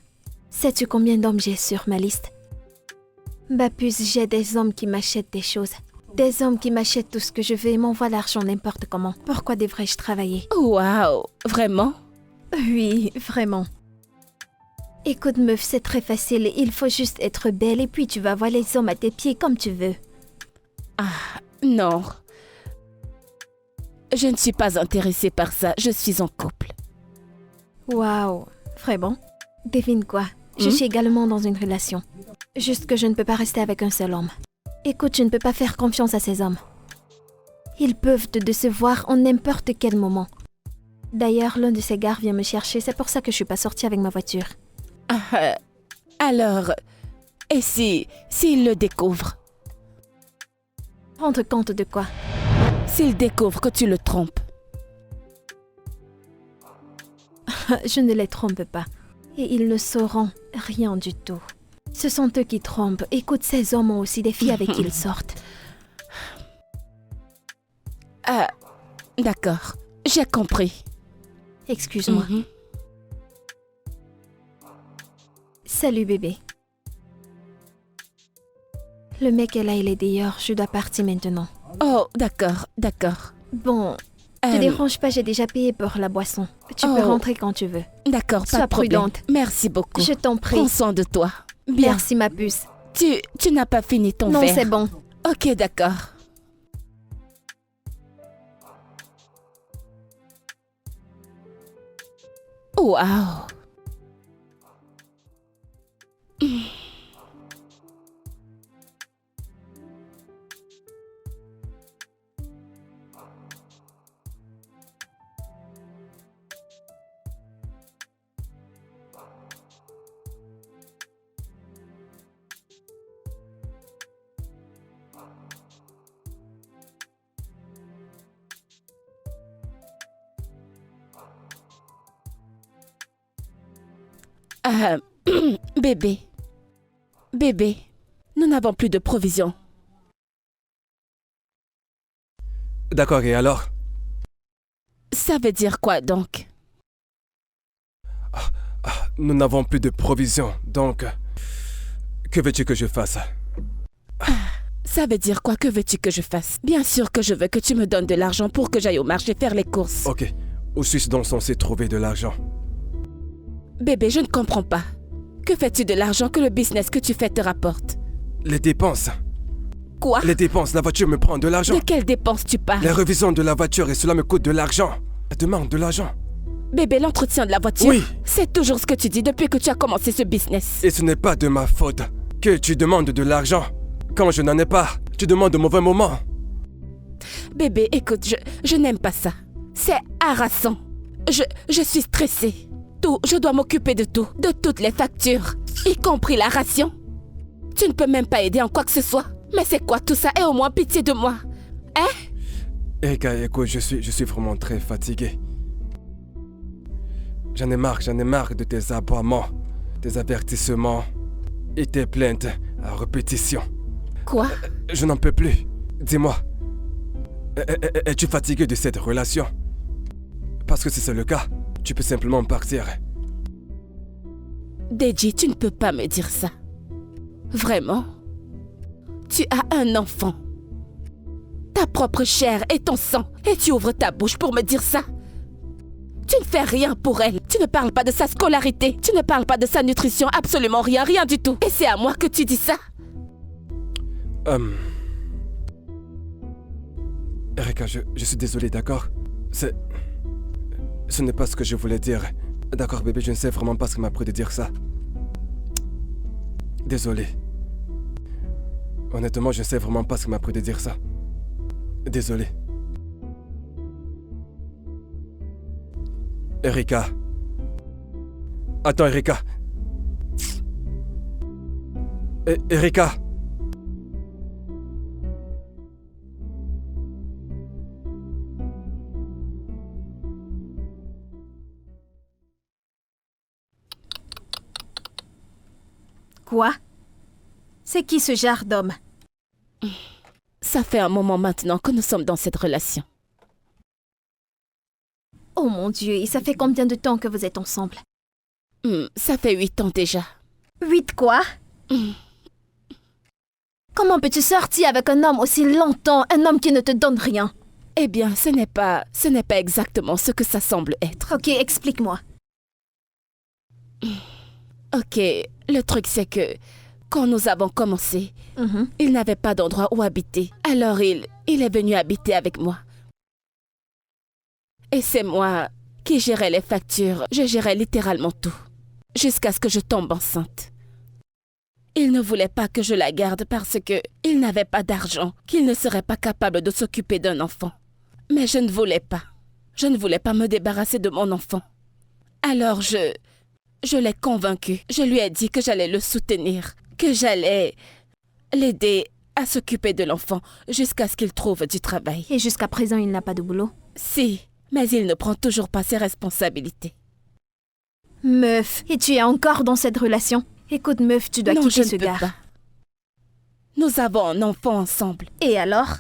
Sais-tu combien d'hommes j'ai sur ma liste? Bapus, j'ai des hommes qui m'achètent des choses. Des hommes qui m'achètent tout ce que je veux et m'envoient l'argent n'importe comment. Pourquoi devrais-je travailler? Waouh, vraiment? Oui, vraiment. Écoute, meuf, c'est très facile. Il faut juste être belle et puis tu vas voir les hommes à tes pieds comme tu veux. Non. Je ne suis pas intéressée par ça. Je suis en couple. Waouh, vraiment? Devine quoi? Je suis également dans une relation. Juste que je ne peux pas rester avec un seul homme. Écoute, je ne peux pas faire confiance à ces hommes. Ils peuvent te décevoir en n'importe quel moment. D'ailleurs, l'un de ces gars vient me chercher, c'est pour ça que je suis pas sortie avec ma voiture. Alors, et s'il le découvre? Rendre compte de quoi? S'il découvre que tu le trompes? Je ne les trompe pas. Et ils ne sauront rien du tout. Ce sont eux qui trompent. Écoute, ces hommes ont aussi des filles avec qui ils sortent. Ah, d'accord. J'ai compris. Excuse-moi. Salut bébé. Le mec est là, il est d'ailleurs. Je dois partir maintenant. Oh, d'accord, d'accord. Bon, te dérange pas, j'ai déjà payé pour la boisson. Tu peux rentrer quand tu veux. D'accord, pas Sois de problème. prudente. Merci beaucoup. Je t'en prie. Prends soin de toi. Bien. Merci ma puce. Tu n'as pas fini ton Non, verre. c'est bon. Ok, d'accord. Waouh. Bébé. Bébé, nous n'avons plus de provisions. D'accord, et alors? Ça veut dire quoi donc? Nous n'avons plus de provisions, donc... Que veux-tu que je fasse? Ça veut dire quoi? Que veux-tu que je fasse? Bien sûr que je veux que tu me donnes de l'argent pour que j'aille au marché faire les courses. Ok, où suis-je donc censé trouver de l'argent? Bébé, je ne comprends pas. Que fais-tu de l'argent que le business que tu fais te rapporte? Les dépenses. Quoi? Les dépenses, la voiture me prend de l'argent. De quelles dépenses tu parles? Les révisions de la voiture et cela me coûte de l'argent. Elle demande de l'argent. Bébé, l'entretien de la voiture, Oui. c'est toujours ce que tu dis depuis que tu as commencé ce business. Et ce n'est pas de ma faute que tu demandes de l'argent. Quand je n'en ai pas, tu demandes au mauvais moment. Bébé, écoute, je n'aime pas ça. C'est harassant. Je suis stressée. Je dois m'occuper de tout, de toutes les factures, y compris la ration. Tu ne peux même pas aider en quoi que ce soit. Mais c'est quoi tout ça? Aie au moins pitié de moi. Hein? Erika, écoute, je suis vraiment très fatigué. J'en ai marre de tes aboiements, tes avertissements et tes plaintes à répétition. Quoi? Je n'en peux plus. Dis-moi, es-tu fatigué de cette relation? Parce que si c'est le cas, tu peux simplement partir. Deji, tu ne peux pas me dire ça. Vraiment? Tu as un enfant. Ta propre chair et ton sang. Et tu ouvres ta bouche pour me dire ça? Tu ne fais rien pour elle. Tu ne parles pas de sa scolarité. Tu ne parles pas de sa nutrition. Absolument rien, rien du tout. Et c'est à moi que tu dis ça? Erika, je suis désolé, d'accord? Ce n'est pas ce que je voulais dire. D'accord, bébé, je ne sais vraiment pas ce qui m'a pris de dire ça. Désolé. Honnêtement, je ne sais vraiment pas ce qui m'a pris de dire ça. Désolé. Erika. Attends, Erika. Erika. Quoi? C'est qui ce genre d'homme? Ça fait un moment maintenant que nous sommes dans cette relation. Oh mon Dieu, et ça fait combien de temps que vous êtes ensemble? Ça fait 8 ans déjà. 8 quoi? Comment peux-tu sortir avec un homme aussi longtemps, un homme qui ne te donne rien? Eh bien, ce n'est pas exactement ce que ça semble être. Ok, explique-moi. Ok, le truc c'est que quand nous avons commencé, il n'avait pas d'endroit où habiter. Alors il est venu habiter avec moi. Et c'est moi qui gérais les factures. Je gérais littéralement tout. jusqu'à ce que je tombe enceinte. Il ne voulait pas que je la garde parce que il n'avait pas d'argent, qu'il ne serait pas capable de s'occuper d'un enfant. Mais je ne voulais pas. Je ne voulais pas me débarrasser de mon enfant. Alors je l'ai convaincu. Je lui ai dit que j'allais le soutenir, que j'allais l'aider à s'occuper de l'enfant jusqu'à ce qu'il trouve du travail. Et jusqu'à présent, il n'a pas de boulot? Si, mais il ne prend toujours pas ses responsabilités. Meuf, et tu es encore dans cette relation? Écoute, meuf, tu dois Non, quitter je ce ne peux gars. pas. Nous avons un enfant ensemble. Et alors?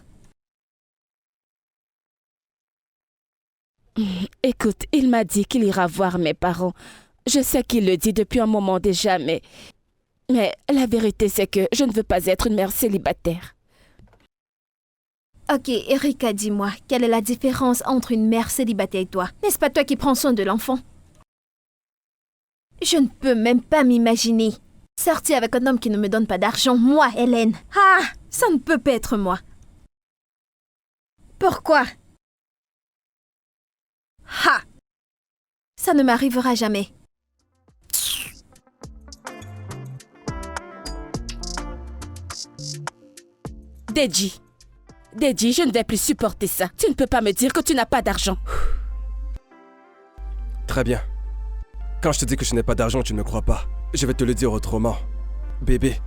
Écoute, il m'a dit qu'il ira voir mes parents. Je sais qu'il le dit depuis un moment déjà, mais la vérité, c'est que je ne veux pas être une mère célibataire. Ok, Erika, dis-moi, quelle est la différence entre une mère célibataire et toi? N'est-ce pas toi qui prends soin de l'enfant? Je ne peux même pas m'imaginer sortir avec un homme qui ne me donne pas d'argent, moi, Hélène. Ah, ça ne peut pas être moi. Pourquoi? Ha! Ça ne m'arrivera jamais. Deji, je ne vais plus supporter ça. Tu ne peux pas me dire que tu n'as pas d'argent. Très bien. Quand je te dis que je n'ai pas d'argent, tu ne me crois pas. Je vais te le dire autrement. Bébé,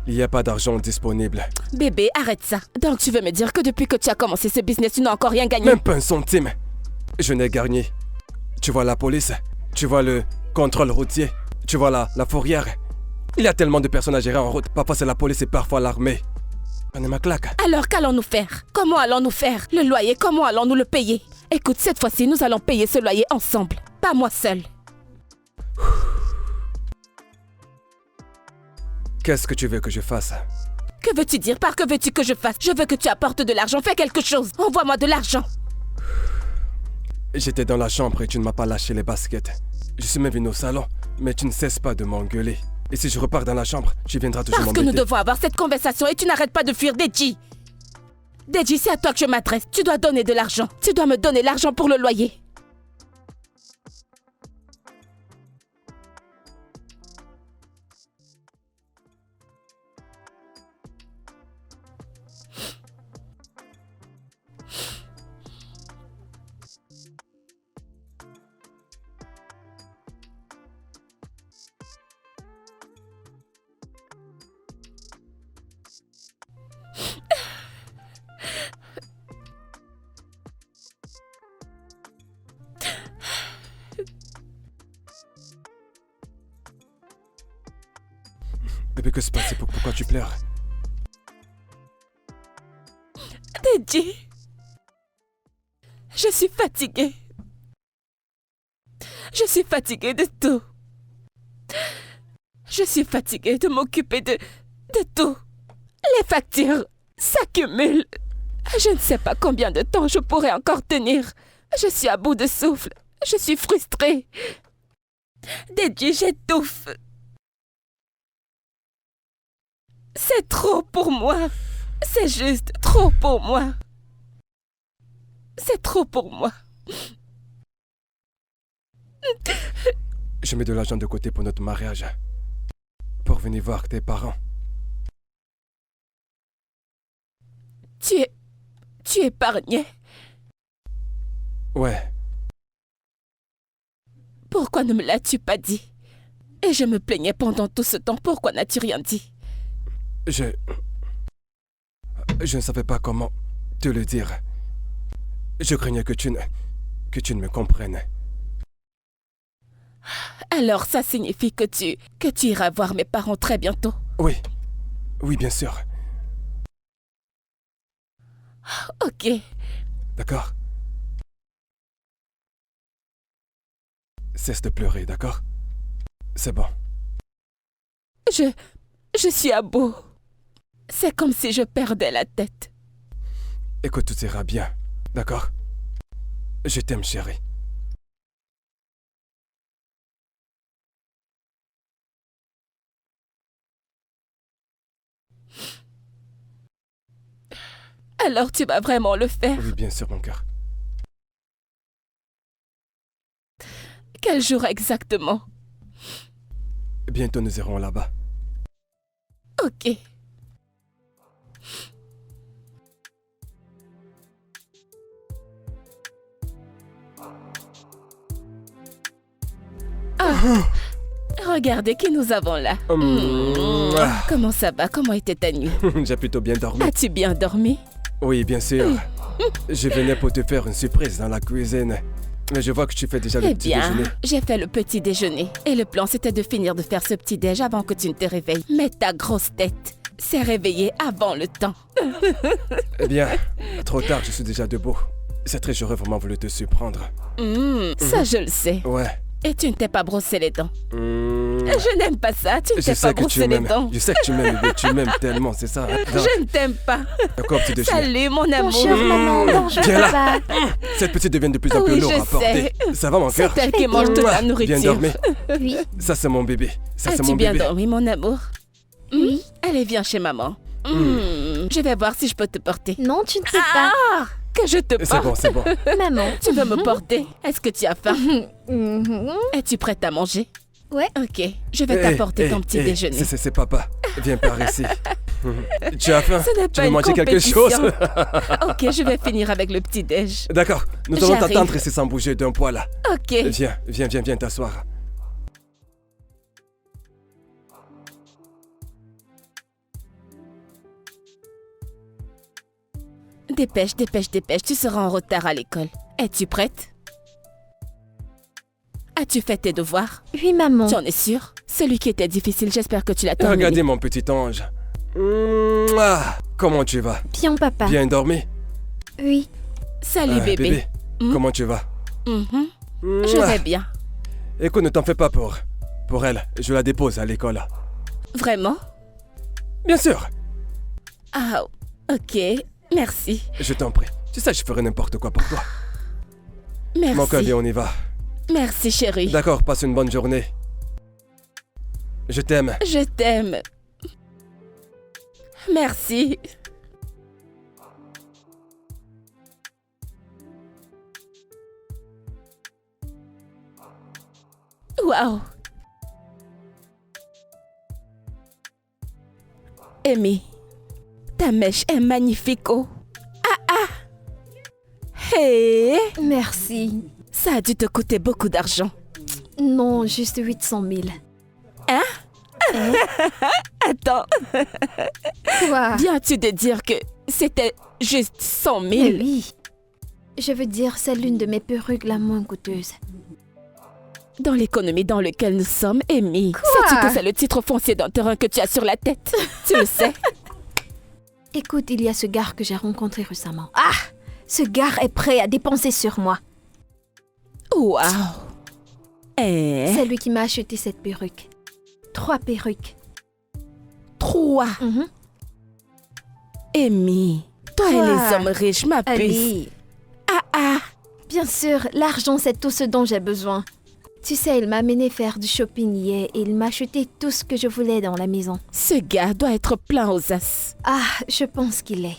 il n'y a pas d'argent disponible. Bébé, arrête ça. Donc tu veux me dire que depuis que tu as commencé ce business, tu n'as encore rien gagné? Même pas un centime. Je n'ai gagné. Tu vois la police, tu vois le contrôle routier, tu vois la fourrière. Il y a tellement de personnes à gérer en route. Parfois c'est la police et parfois l'armée. On est ma claque. Alors qu'allons-nous faire? Comment allons-nous faire? Le loyer, comment allons-nous le payer? Écoute, cette fois-ci, nous allons payer ce loyer ensemble. Pas moi seule. Qu'est-ce que tu veux que je fasse? Que veux-tu dire par que veux-tu que je fasse? Je veux que tu apportes de l'argent, fais quelque chose. Envoie-moi de l'argent. J'étais dans la chambre et tu ne m'as pas lâché les baskets. Je suis même venu au salon, mais tu ne cesses pas de m'engueuler. Et si je repars dans la chambre, tu viendras toujours Parce que m'embêter. nous devons avoir cette conversation et tu n'arrêtes pas de fuir, Deji. Deji, c'est à toi que je m'adresse. Tu dois donner de l'argent. Tu dois me donner l'argent pour le loyer. Bébé, que se passe? Pourquoi tu pleures? Deji, je suis fatiguée. Je suis fatiguée de tout. Je suis fatiguée de m'occuper de tout. Les factures s'accumulent. Je ne sais pas combien de temps je pourrai encore tenir. Je suis à bout de souffle. Je suis frustrée. Deji, j'étouffe. C'est trop pour moi. C'est juste trop pour moi. C'est trop pour moi. Je mets de l'argent de côté pour notre mariage. Pour venir voir tes parents. Tu épargnais. Ouais. Pourquoi ne me l'as-tu pas dit? Et je me plaignais pendant tout ce temps. Pourquoi n'as-tu rien dit? Je ne savais pas comment te le dire. Je craignais que tu ne me comprennes. Alors ça signifie que tu iras voir mes parents très bientôt? Oui. Oui, bien sûr. Ok. D'accord? Cesse de pleurer, d'accord? C'est bon. Je suis à bout. C'est comme si je perdais la tête. Écoute, tout ira bien, d'accord? Je t'aime, chérie. Alors tu vas vraiment le faire? Oui, bien sûr, mon cœur. Quel jour exactement? Bientôt nous irons là-bas. Ok. Ah, regardez qui nous avons là. Comment ça va? Comment était ta nuit? J'ai plutôt bien dormi. As-tu bien dormi? Oui, bien sûr. Je venais pour te faire une surprise dans la cuisine. Mais je vois que tu fais déjà le Eh petit bien, déjeuner. j'ai fait le petit déjeuner. Et le plan, c'était de finir de faire ce petit déj avant que tu ne te réveilles. Mais ta grosse tête s'est réveillée avant le temps. Eh bien, trop tard, je suis déjà debout. C'est très, j'aurais vraiment voulu te surprendre. Ça, je le sais. Ouais. Et tu ne t'es pas brossé les dents. Je n'aime pas ça. Tu ne Je t'es sais pas que tu brossé les m'aimes. dents. Je sais que tu m'aimes, bébé. Tu m'aimes tellement, c'est ça. Hein? Je ne t'aime pas. D'accord, petit déjeuner. Salut, mon amour. Bonjour maman, bonjour Viens là. papa. Cette petite devient de plus en plus Oui, lourde je à porter. sais. Ça va, mon C'est cœur? elle qui mange toute la Bien nourriture. dormi. Oui, Ça, c'est mon bébé. Ça, c'est As-tu mon bien bébé. dormi, mon amour? oui. Allez, viens chez maman. Je vais voir si je peux te porter. Non, tu ne sais pas. Que je te C'est bon, porte. c'est bon. Maman. Tu veux me porter? Est-ce que tu as faim? Mhm. Es-tu prête à manger? Ouais. Ok, je vais t'apporter ton petit déjeuner. C'est papa. Viens par ici. Tu as faim? Ce n'est Tu pas veux une manger quelque compétition. chose? Ok, je vais finir avec le petit déj. D'accord. Nous allons J'arrive. t'attendre ici sans bouger d'un poil là. Ok. Viens t'asseoir. Dépêche, tu seras en retard à l'école. Es-tu prête? As-tu fait tes devoirs? Oui, maman. Tu en es sûre? Celui qui était difficile, j'espère que tu l'as terminé. Regardez mon petit ange. Mouah. Comment tu vas? Bien, papa. Bien dormi? Oui. Salut bébé. Comment tu vas? Mhm. Je Mouah. vais bien. Écoute, ne t'en fais pas pour elle. Je la dépose à l'école. Vraiment? Bien sûr. Ah, ok. Merci. Je t'en prie. Tu sais, je ferai n'importe quoi pour toi. Merci. Mon cœur, viens, on y va. Merci chérie. D'accord, passe une bonne journée. Je t'aime. Je t'aime. Merci. Waouh. Amy, ta mèche est magnifique, oh. Hey, Merci. ça a dû te coûter beaucoup d'argent. Non, juste 800 000. Attends, Quoi? viens-tu de dire que c'était juste 100 000? Mais oui. Je veux dire, c'est l'une de mes perruques la moins coûteuse. Dans l'économie dans laquelle nous sommes, Amy, sais-tu que c'est le titre foncier d'un terrain que tu as sur la tête? Tu le sais? Écoute, il y a ce gars que j'ai rencontré récemment. Ah! Ce gars est prêt à dépenser sur moi. Waouh! Eh? C'est lui qui m'a acheté cette perruque. 3 perruques. 3. Mhm. Amy, toi et Quoi? les hommes riches, ma puce. Allez. Bien sûr, l'argent, c'est tout ce dont j'ai besoin. Tu sais, il m'a amené faire du shopping hier et il m'a acheté tout ce que je voulais dans la maison. Ce gars doit être plein aux as. Ah, je pense qu'il est.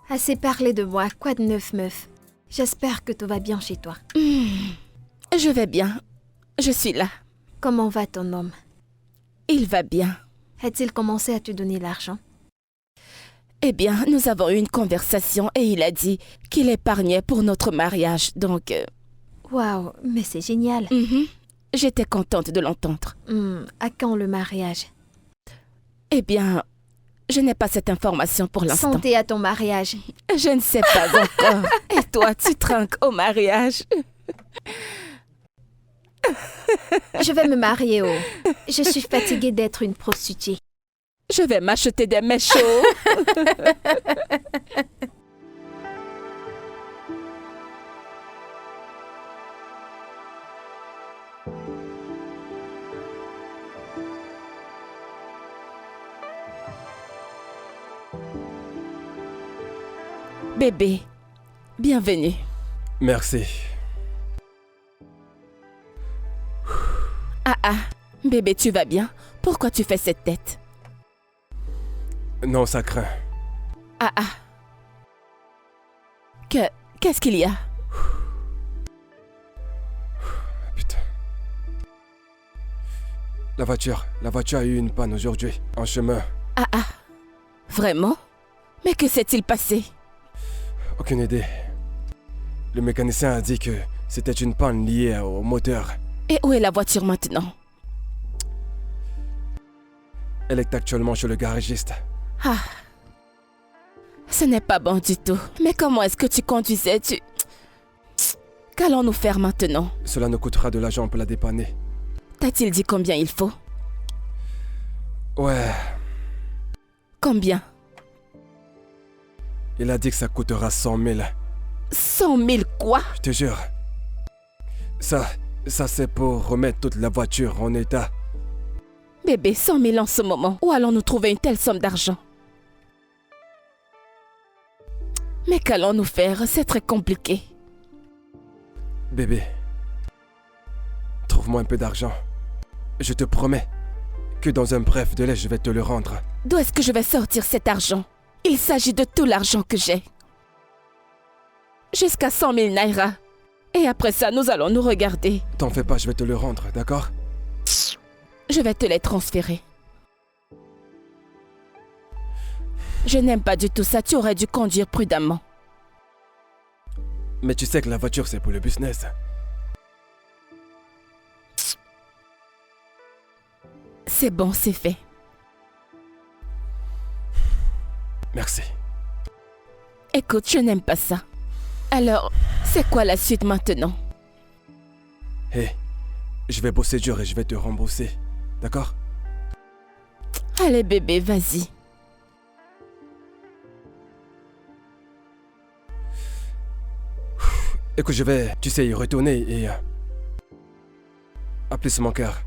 Assez parlé de moi, quoi de neuf, meuf? J'espère que tout va bien chez toi. Je vais bien. Je suis là. Comment va ton homme? Il va bien. A-t-il commencé à te donner l'argent? Eh bien, nous avons eu une conversation et il a dit qu'il épargnait pour notre mariage. Donc, Waouh, mais c'est génial. j'étais contente de l'entendre. À quand le mariage? Eh bien, je n'ai pas cette information pour l'instant. Santé à ton mariage. Je ne sais pas encore. Et toi, tu trinques au mariage? Je vais me marier, oh. Je suis fatiguée d'être une prostituée. Je vais m'acheter des mèches. Bébé, bienvenue. Merci. Bébé, tu vas bien? Pourquoi tu fais cette tête? Non, ça craint. Qu'est-ce qu'il y a? Putain. La voiture a eu une panne aujourd'hui, en chemin. Ah, vraiment? Mais que s'est-il passé? Aucune idée. Le mécanicien a dit que c'était une panne liée au moteur. Et où est la voiture maintenant? Elle est actuellement chez le garagiste. Ah, ce n'est pas bon du tout. Mais comment est-ce que tu conduisais? Qu'allons-nous faire maintenant? Cela nous coûtera de l'argent pour la dépanner. T'a-t-il dit combien il faut? Ouais, Combien? il a dit que ça coûtera 100 000. 100 000 quoi? Je te jure. Ça c'est pour remettre toute la voiture en état. Bébé, 100 000 en ce moment. Où allons-nous trouver une telle somme d'argent? Mais qu'allons-nous faire? C'est très compliqué. Bébé, trouve-moi un peu d'argent. Je te promets que dans un bref délai, je vais te le rendre. D'où est-ce que je vais sortir cet argent? Il s'agit de tout l'argent que j'ai. Jusqu'à 100 000 naira. Et après ça, nous allons nous regarder. T'en fais pas, je vais te le rendre, d'accord? Je vais te les transférer. Je n'aime pas du tout ça. Tu aurais dû conduire prudemment. Mais tu sais que la voiture, c'est pour le business. C'est bon, c'est fait. Merci. Écoute, je n'aime pas ça. Alors, c'est quoi la suite maintenant? Hé, je vais bosser dur et je vais te rembourser. D'accord? Allez bébé, vas-y. Écoute, je vais, tu sais, y retourner et... appeler sur mon cœur.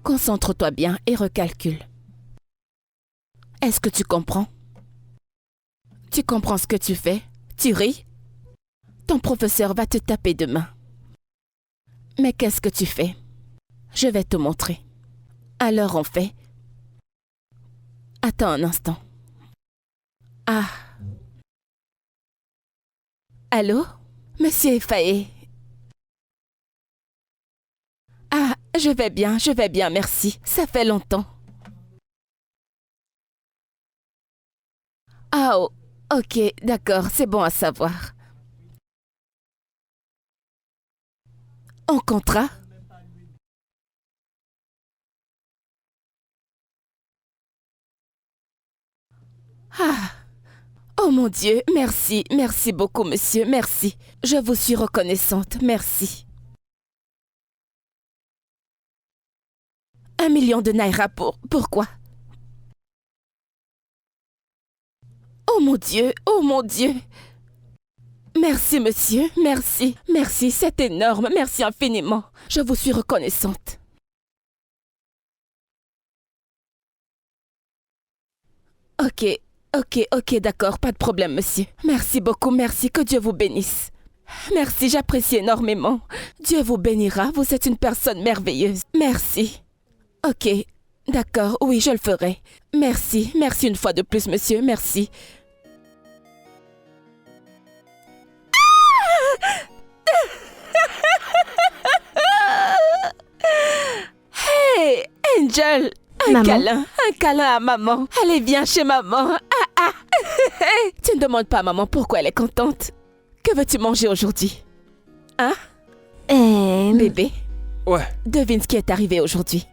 Concentre-toi bien et recalcule. Est-ce que tu comprends? Tu comprends ce que tu fais? Tu ris? Ton professeur va te taper demain. Mais qu'est-ce que tu fais? Je vais te montrer. Alors on fait... Attends un instant. Ah. Allô? Monsieur Faye. Ah, je vais bien, merci. Ça fait longtemps. Ah, oh, ok, d'accord, c'est bon à savoir. En contrat? Ah, oh mon Dieu, merci, merci beaucoup, monsieur, merci. Je vous suis reconnaissante, merci. 1 million de naira pourquoi? Oh mon Dieu, oh mon Dieu. Merci monsieur, merci, merci, c'est énorme, merci infiniment. Je vous suis reconnaissante. Ok, d'accord, pas de problème monsieur. Merci beaucoup, merci, que Dieu vous bénisse. Merci, j'apprécie énormément. Dieu vous bénira, vous êtes une personne merveilleuse. Merci. Ok, d'accord, oui, je le ferai. Merci, merci une fois de plus, monsieur, merci. Hey, Angel, un câlin à maman. Allez, viens chez maman. Tu ne demandes pas à maman pourquoi elle est contente. Que veux-tu manger aujourd'hui? Hein? Bébé? Ouais. Devine ce qui est arrivé aujourd'hui.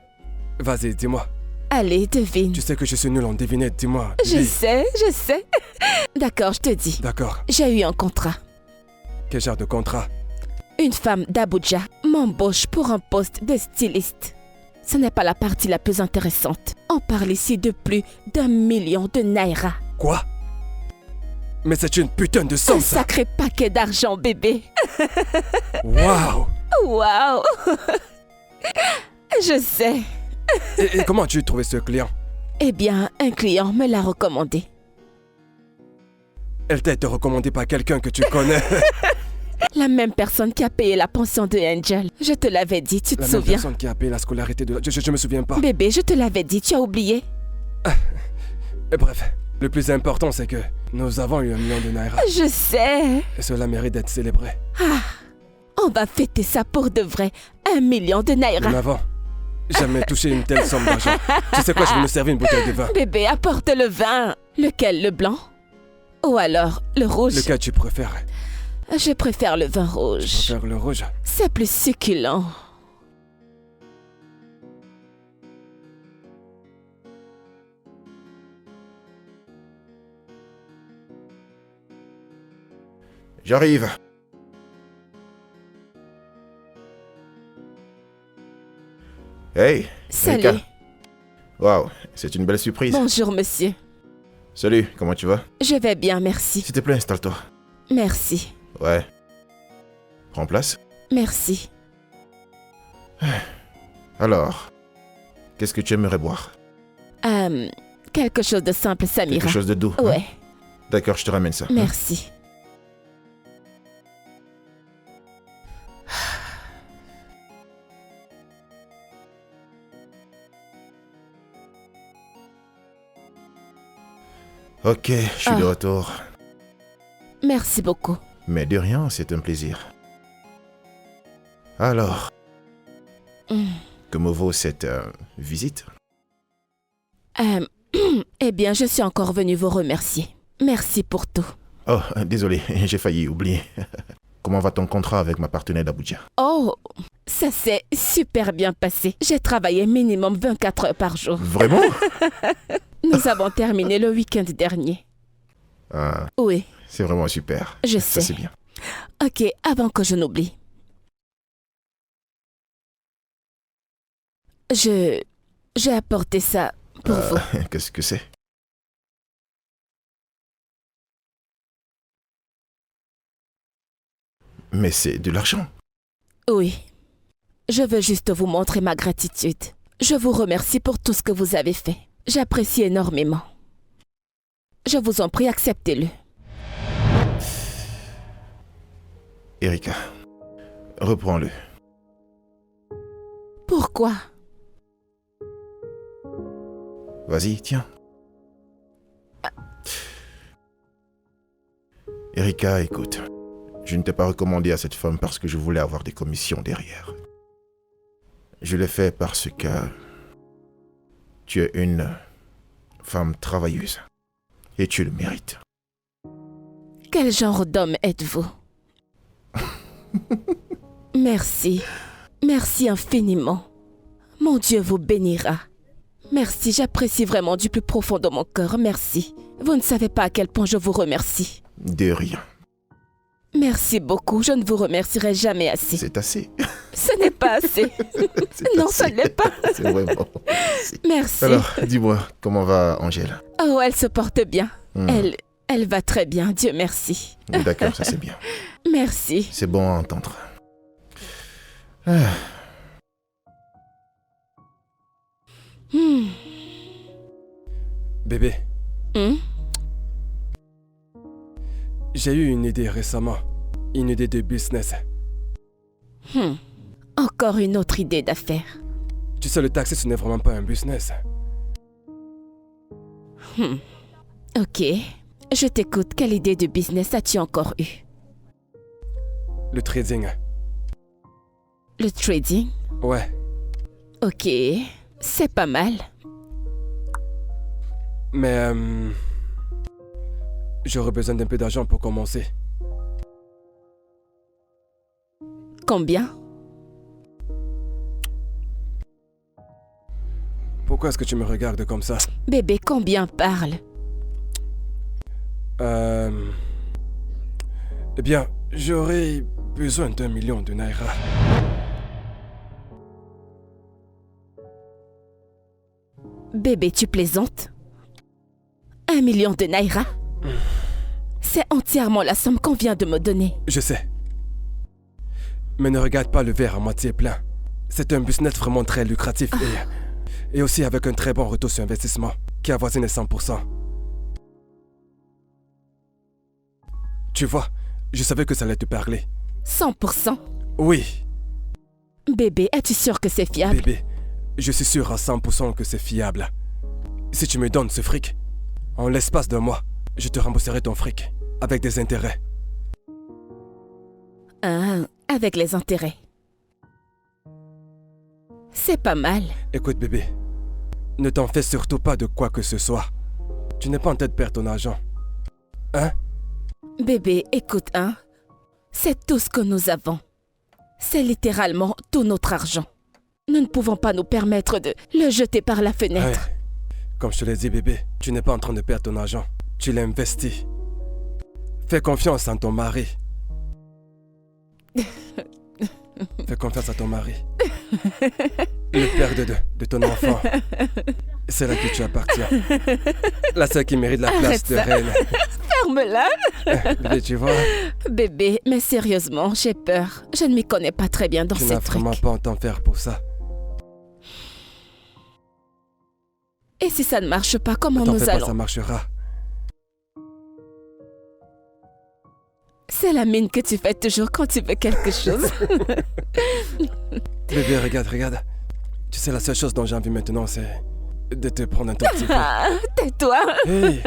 Vas-y, dis-moi. Allez, devine. Tu sais que je suis nul en devinette, dis-moi. Je sais. D'accord, je te dis. D'accord. J'ai eu un contrat. Quel genre de contrat? Une femme d'Abuja m'embauche pour un poste de styliste. Ce n'est pas la partie la plus intéressante. On parle ici de plus d'1 million de naira. Quoi? Mais c'est une putain de somme, Un ça! sacré paquet d'argent, bébé. Waouh! Waouh! Je sais. Et comment as-tu trouvé ce client? Eh bien, un client me l'a recommandé. Elle t'a été recommandée par quelqu'un que tu connais. La même personne qui a payé la pension de Angel. Je te l'avais dit, tu te La même souviens? personne qui a payé la scolarité de... Je me souviens pas. Bébé, je te l'avais dit, tu as oublié? Et bref, le plus important c'est que nous avons eu 1 million de naira. Je sais. Et cela mérite d'être célébré. On va fêter ça pour de vrai. 1 million de Nous naira. n'avons jamais touché une telle somme d'argent. Tu sais quoi, je vais nous servir une bouteille de vin. Bébé, apporte le vin. Lequel, le blanc? Ou alors le rouge? Lequel tu préfères? Je préfère le vin Je rouge. préfère le rouge. C'est plus succulent. J'arrive. Hey, Salut. Erika. Waouh, c'est une belle surprise. Bonjour, monsieur. Salut, comment tu vas? Je vais bien, merci. S'il te plaît, installe-toi. Merci. Ouais. Prends place. Merci. Alors, qu'est-ce que tu aimerais boire? Quelque chose de simple, Samira. Quelque chose de doux. hein? Ouais, D'accord, je te ramène ça. merci. Ok, je suis de retour. Merci beaucoup. Mais de rien, c'est un plaisir. Alors, que me vaut cette visite? Eh bien, je suis encore venue vous remercier. Merci pour tout. Oh, désolé, j'ai failli oublier. Comment va ton contrat avec ma partenaire d'Abuja? Oh, ça s'est super bien passé. J'ai travaillé minimum 24 heures par jour. Vraiment? Nous avons terminé le week-end dernier. Ah, Oui, c'est vraiment super. je Ça, sais. c'est bien. Ok, avant que je n'oublie. J'ai apporté ça pour vous. Qu'est-ce que c'est? Mais c'est de l'argent. Oui. Je veux juste vous montrer ma gratitude. Je vous remercie pour tout ce que vous avez fait. J'apprécie énormément. Je vous en prie, acceptez-le. Erika, reprends-le. Pourquoi? Vas-y, tiens. Erika, écoute. Je ne t'ai pas recommandé à cette femme parce que je voulais avoir des commissions derrière. Je l'ai fait parce que tu es une femme travailleuse et tu le mérites. Quel genre d'homme êtes-vous? Merci. Merci infiniment. Mon Dieu vous bénira. Merci, j'apprécie vraiment du plus profond de mon cœur. Merci. Vous ne savez pas à quel point je vous remercie. De rien. Merci beaucoup, je ne vous remercierai jamais assez. C'est assez. Ce n'est pas assez. C'est Non, assez. ça ne l'est pas. C'est vraiment assez. Merci. Alors, dis-moi, comment va Angèle? Oh, elle se porte bien. Elle va très bien, Dieu merci. D'accord, ça c'est bien. Merci. C'est bon à entendre. Ah, Bébé, Hmm? j'ai eu une idée récemment. Une idée de business. Encore une autre idée d'affaires. Tu sais, le taxi, ce n'est vraiment pas un business. Ok. Je t'écoute. Quelle idée de business as-tu encore eu? Le trading. Le trading? Ouais. Ok. C'est pas mal. Mais j'aurais besoin d'un peu d'argent pour commencer. Combien? Pourquoi est-ce que tu me regardes comme ça? Bébé, combien parle? Eh bien, j'aurais besoin d'1 million de naira. Bébé, tu plaisantes? 1 million de naira? C'est entièrement la somme qu'on vient de me donner. Je sais. Mais ne regarde pas le verre à moitié plein. C'est un business vraiment très lucratif et aussi avec un très bon retour sur investissement qui avoisine les 100%. Tu vois, je savais que ça allait te parler. 100%. Oui, Bébé, es-tu sûr que c'est fiable? bébé. Je suis sûr à 100% que c'est fiable. Si tu me donnes ce fric, en l'espace d'un mois, je te rembourserai ton fric. Avec des intérêts. Ah, avec les intérêts. C'est pas mal. Écoute, bébé. Ne t'en fais surtout pas de quoi que ce soit. Tu n'es pas en tête de perdre ton argent. Hein? Bébé, écoute, hein. C'est tout ce que nous avons. C'est littéralement tout notre argent. Nous ne pouvons pas nous permettre de le jeter par la fenêtre. Ouais. Comme je te l'ai dit, bébé, tu n'es pas en train de perdre ton argent. Tu l'as investi. Fais confiance en ton mari. Fais confiance à ton mari. Le père de ton enfant. C'est là que tu appartiens. La seule qui mérite la place de reine. Ferme-la. Bébé, tu vois, Bébé, mais sérieusement, j'ai peur. Je ne m'y connais pas très bien dans tu ces n'as trucs. vraiment pas à t'en faire pour ça. Et si ça ne marche pas, comment Ne t'en nous fais pas, allons? ça marchera. C'est la mine que tu fais toujours quand tu veux quelque chose. Bébé, regarde. Tu sais, la seule chose dont j'ai envie maintenant, c'est de te prendre un tout petit peu. Ah, tais-toi. Hey!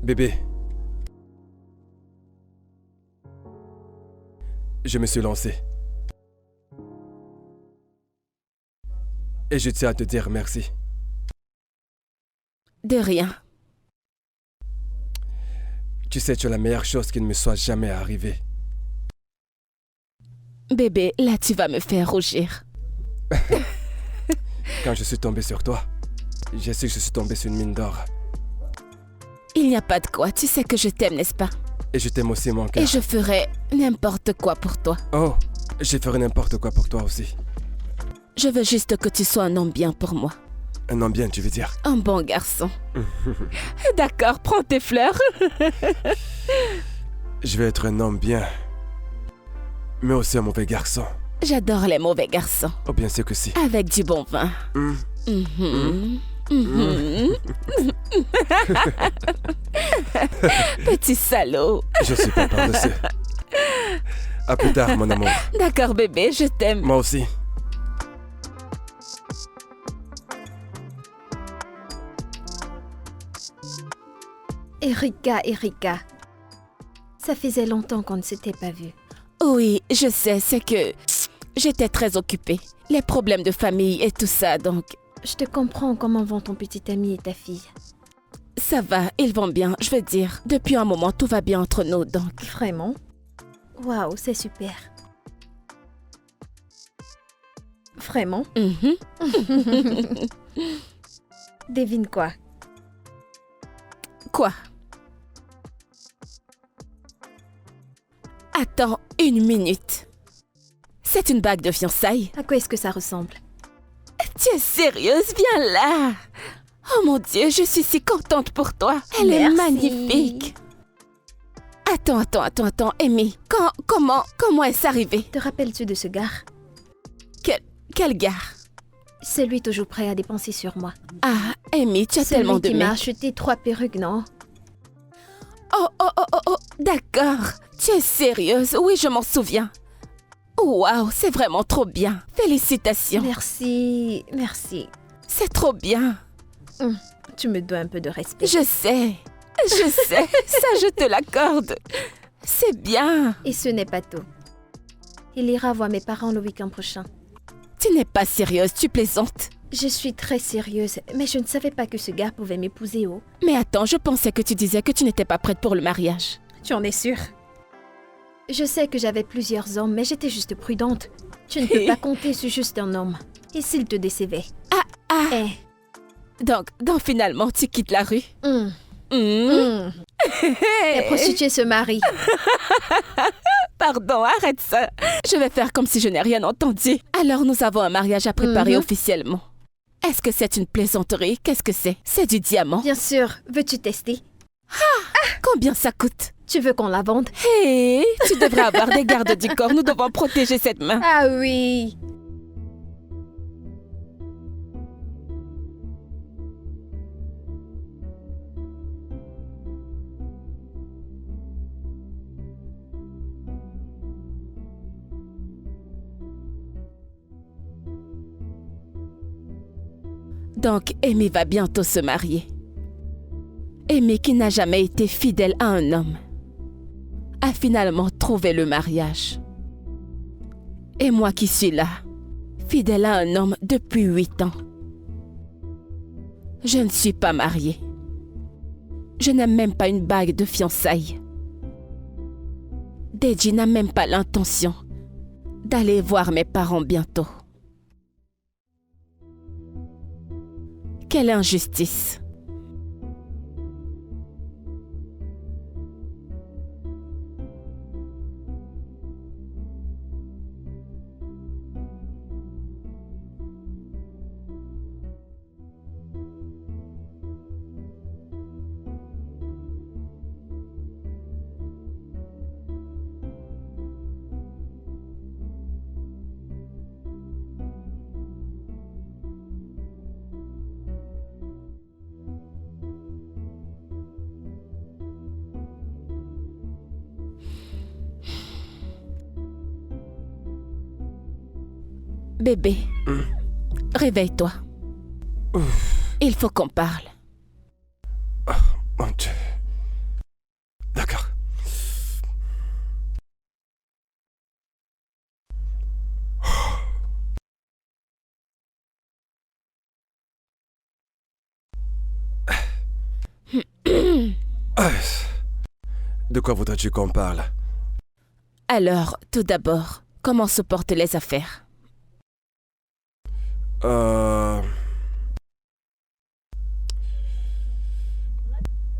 Bébé. Je me suis lancé. Et je tiens à te dire merci. De rien. Tu sais, tu es la meilleure chose qui ne me soit jamais arrivée. Bébé, là tu vas me faire rougir. Quand je suis tombé sur toi, j'ai su que je suis tombé sur une mine d'or. Il n'y a pas de quoi, tu sais que je t'aime, n'est-ce pas? Et je t'aime aussi, mon cœur. Et je ferai n'importe quoi pour toi. Oh, je ferai n'importe quoi pour toi aussi. Je veux juste que tu sois un homme bien pour moi. Un homme bien, tu veux dire? Un bon garçon. D'accord, prends tes fleurs. Je vais être un homme bien, mais aussi un mauvais garçon. J'adore les mauvais garçons. Oh, bien sûr que si. Avec du bon vin. Mm. Mhm. Mhm. Petit salaud. Je suis pas par-dessus. À plus tard, mon amour. D'accord, bébé, je t'aime. Moi aussi. Erika. Ça faisait longtemps qu'on ne s'était pas vus. Oui, je sais, c'est que j'étais très occupée. Les problèmes de famille et tout ça, donc Je te comprends. Comment vont ton petit ami et ta fille? ça va, ils vont bien. Je veux dire, depuis un moment, tout va bien entre nous, donc... Vraiment? Waouh, c'est super. Vraiment? Mhm. Devine quoi? Quoi? Attends une minute. C'est une bague de fiançailles? À quoi est-ce que ça ressemble? Tu es sérieuse? Viens là! Oh mon Dieu, je suis si contente pour toi. Elle est Merci. magnifique. Attends, Amy. Comment est-ce arrivé? Te rappelles-tu de ce gars? Quel gars? C'est lui toujours prêt à dépenser sur moi. Ah, Amy, tu as tellement Celui de qui m'a mecs. acheté 3 perruques, non? Oh, d'accord. Tu es sérieuse? Oui, je m'en souviens. Waouh, c'est vraiment trop bien. Félicitations. Merci. C'est trop bien. Tu me dois un peu de respect. Je sais. Ça, je te l'accorde. C'est bien. Et ce n'est pas tout. Il ira voir mes parents le week-end prochain. Tu n'es pas sérieuse, tu plaisantes. Je suis très sérieuse, mais je ne savais pas que ce gars pouvait m'épouser, oh. Mais attends, je pensais que tu disais que tu n'étais pas prête pour le mariage. Tu en es sûre? Je sais que j'avais plusieurs hommes, mais j'étais juste prudente. Tu ne peux pas compter sur juste un homme. Et s'il te décevait? Eh. Donc finalement, tu quittes la rue. Les prostituées se marient. Pardon, arrête ça. Je vais faire comme si je n'ai rien entendu. Alors nous avons un mariage à préparer officiellement. Est-ce que c'est une plaisanterie? Qu'est-ce que c'est? C'est du diamant. Bien sûr. Veux-tu tester? Combien ça coûte? Tu veux qu'on la vende? Hé, tu devrais avoir des gardes du corps. Nous devons protéger cette main. Ah oui. Donc, Amy va bientôt se marier. Amy, qui n'a jamais été fidèle à un homme, a finalement trouvé le mariage. Et moi qui suis là, fidèle à un homme depuis 8 ans. Je ne suis pas mariée. Je n'ai même pas une bague de fiançailles. Deji n'a même pas l'intention d'aller voir mes parents bientôt. Quelle injustice! Bébé, réveille-toi. Il faut qu'on parle. Mon Dieu. D'accord. De quoi voudrais-tu qu'on parle? Alors, tout d'abord, comment se portent les affaires?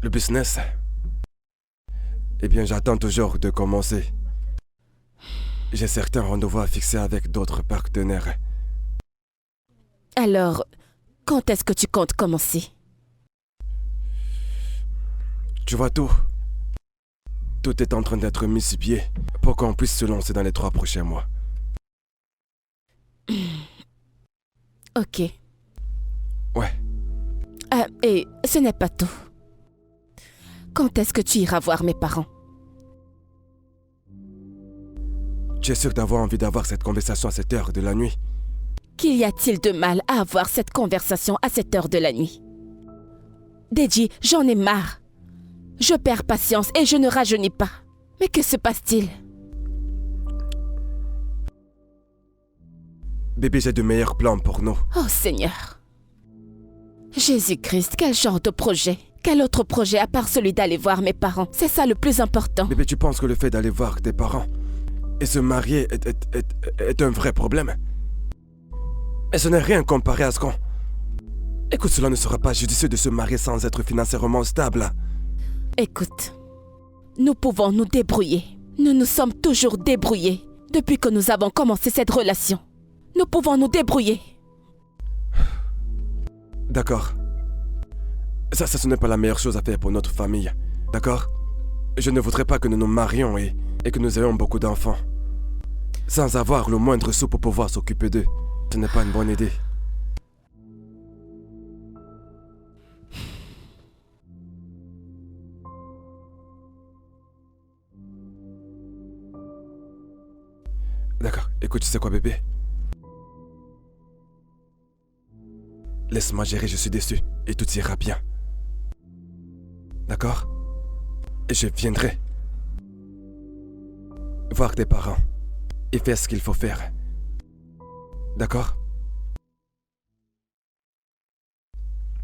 Le business. Eh bien, j'attends toujours de commencer. J'ai certains rendez-vous à fixer avec d'autres partenaires. Alors, quand est-ce que tu comptes commencer? Tu vois tout. Tout est en train d'être mis sur pied pour qu'on puisse se lancer dans les 3 prochains mois. Ok. Ouais. Ah, et ce n'est pas tout. Quand est-ce que tu iras voir mes parents? Tu es sûr d'avoir envie d'avoir cette conversation à cette heure de la nuit? Qu'y a-t-il de mal à avoir cette conversation à cette heure de la nuit? Deji, j'en ai marre. Je perds patience et je ne rajeunis pas. Mais que se passe-t-il? Bébé, j'ai de meilleurs plans pour nous. Oh Seigneur. Jésus-Christ, quel genre de projet? Quel autre projet à part celui d'aller voir mes parents? C'est ça le plus important. Bébé, tu penses que le fait d'aller voir tes parents et se marier est un vrai problème? Mais ce n'est rien comparé à ce qu'on... Écoute, cela ne sera pas judicieux de se marier sans être financièrement stable. Écoute, nous pouvons nous débrouiller. Nous nous sommes toujours débrouillés depuis que nous avons commencé cette relation. Nous pouvons nous débrouiller. D'accord. Ça, ce n'est pas la meilleure chose à faire pour notre famille. D'accord? Je ne voudrais pas que nous nous marions et que nous ayons beaucoup d'enfants. Sans avoir le moindre sou pour pouvoir s'occuper d'eux. Ce n'est pas une bonne idée. D'accord. Écoute, tu sais quoi, bébé? Laisse-moi gérer, je suis déçu. Et tout ira bien. D'accord? Et je viendrai voir tes parents et faire ce qu'il faut faire. D'accord?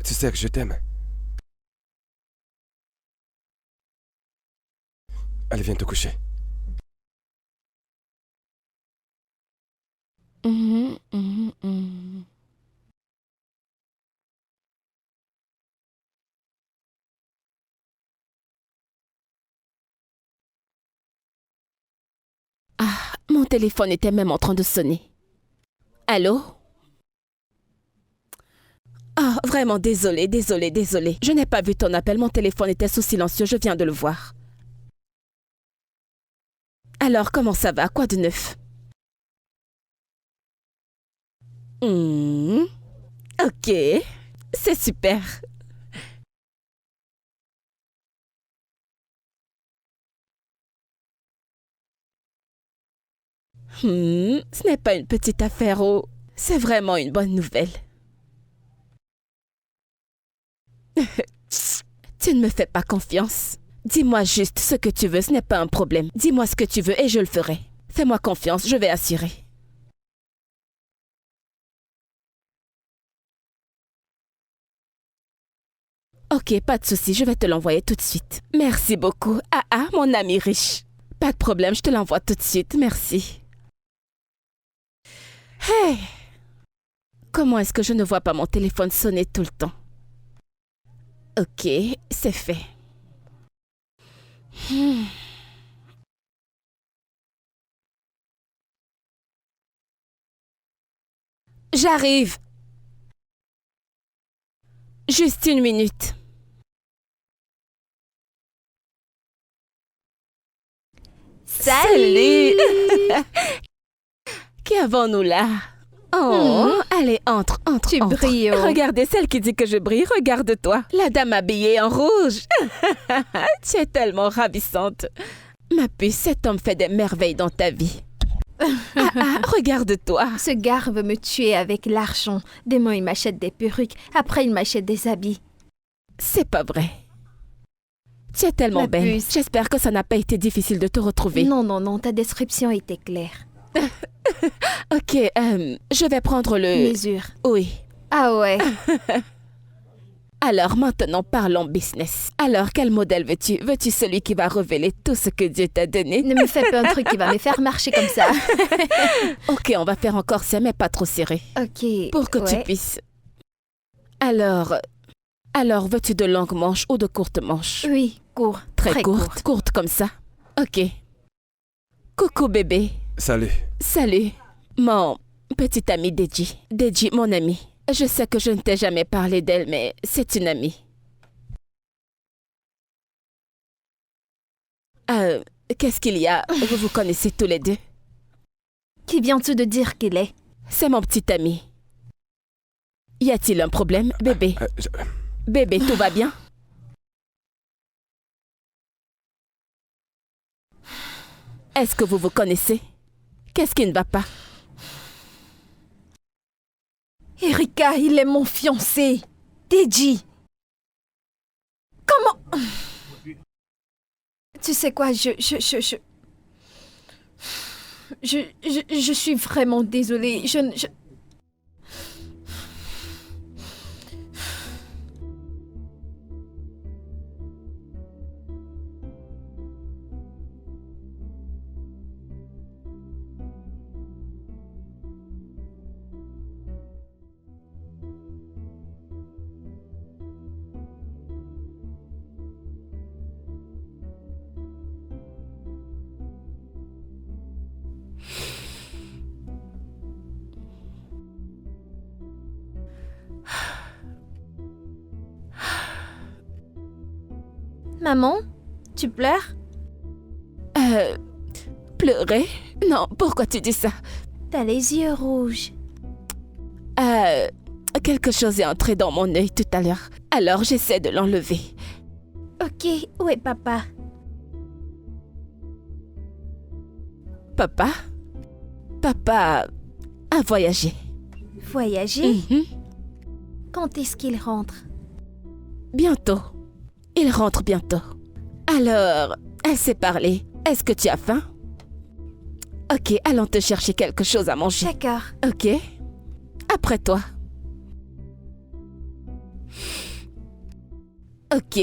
Tu sais que je t'aime. Allez, viens te coucher. Ah, mon téléphone était même en train de sonner. Allô? Ah, vraiment désolée. Je n'ai pas vu ton appel, mon téléphone était sous silencieux, je viens de le voir. Alors, comment ça va? Quoi de neuf? Ok, c'est super. Ce n'est pas une petite affaire, oh. C'est vraiment une bonne nouvelle. Tu ne me fais pas confiance. Dis-moi juste ce que tu veux, ce n'est pas un problème. Dis-moi ce que tu veux et je le ferai. Fais-moi confiance, je vais assurer. Ok, pas de souci, je vais te l'envoyer tout de suite. Merci beaucoup. Ah, mon ami riche. Pas de problème, je te l'envoie tout de suite, merci. Hey! Comment est-ce que je ne vois pas mon téléphone sonner tout le temps? Ok, c'est fait. J'arrive. Juste une minute. Salut! Qui avons-nous là? Oh, allez, entre. Tu brilles. Regardez celle qui dit que je brille, regarde-toi. La dame habillée en rouge. Tu es tellement ravissante. Ma puce, cet homme fait des merveilles dans ta vie. Regarde-toi. Ce gars veut me tuer avec l'argent. Demain, il m'achète des perruques. Après, il m'achète des habits. C'est pas vrai. Tu es tellement Ma belle. puce. J'espère que ça n'a pas été difficile de te retrouver. Non, ta description était claire. Ok, je vais prendre le... Mesure. Oui. Ah ouais. Alors maintenant, parlons business. Alors, quel modèle veux-tu? Veux-tu celui qui va révéler tout ce que Dieu t'a donné? Ne me fais pas un truc qui va me faire marcher comme ça. Ok, on va faire encore ça, mais pas trop serré. Ok. Pour que tu ouais. puisses... Alors, veux-tu de longues manches ou de courtes manches? Oui, court. Très courtes. Courtes comme ça. Ok. Coucou bébé. Salut. Salut. Mon petit ami Deji. Deji, mon ami. Je sais que je ne t'ai jamais parlé d'elle, mais c'est une amie. Qu'est-ce qu'il y a? Vous vous connaissez tous les deux? Qui viens-tu de dire qu'il est? C'est mon petit ami. Y a-t-il un problème, bébé? Bébé, tout va bien? Est-ce que vous vous connaissez? Qu'est-ce qui ne va pas? Erika, il est mon fiancé. Deji. Comment? Tu sais quoi, je suis vraiment désolée. Maman, tu pleures? Pleurer? Non, pourquoi tu dis ça? T'as les yeux rouges. Quelque chose est entré dans mon œil tout à l'heure. Alors j'essaie de l'enlever. Ok, où est papa? Papa? Papa a voyagé. Voyager? Mhm. Quand est-ce qu'il rentre? Bientôt. Il rentre bientôt. Alors, elle s'est parlé. Est-ce que tu as faim? Ok, allons te chercher quelque chose à manger. D'accord. Ok. Après toi. Ok.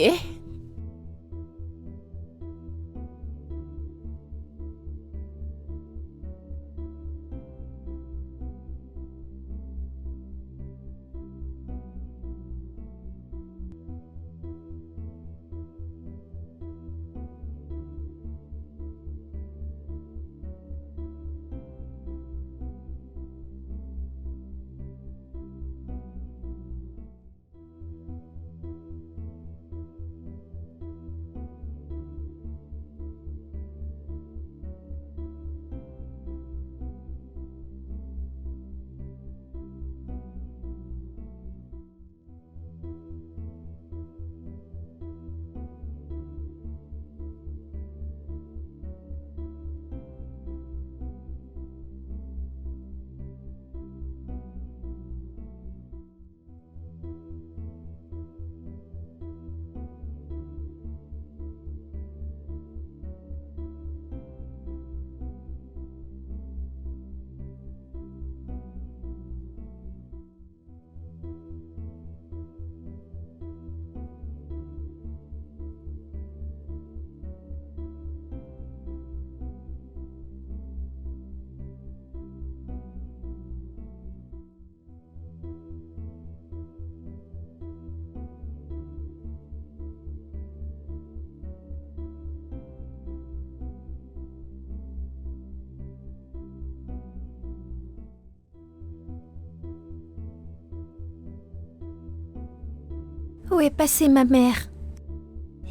Où est passée ma mère?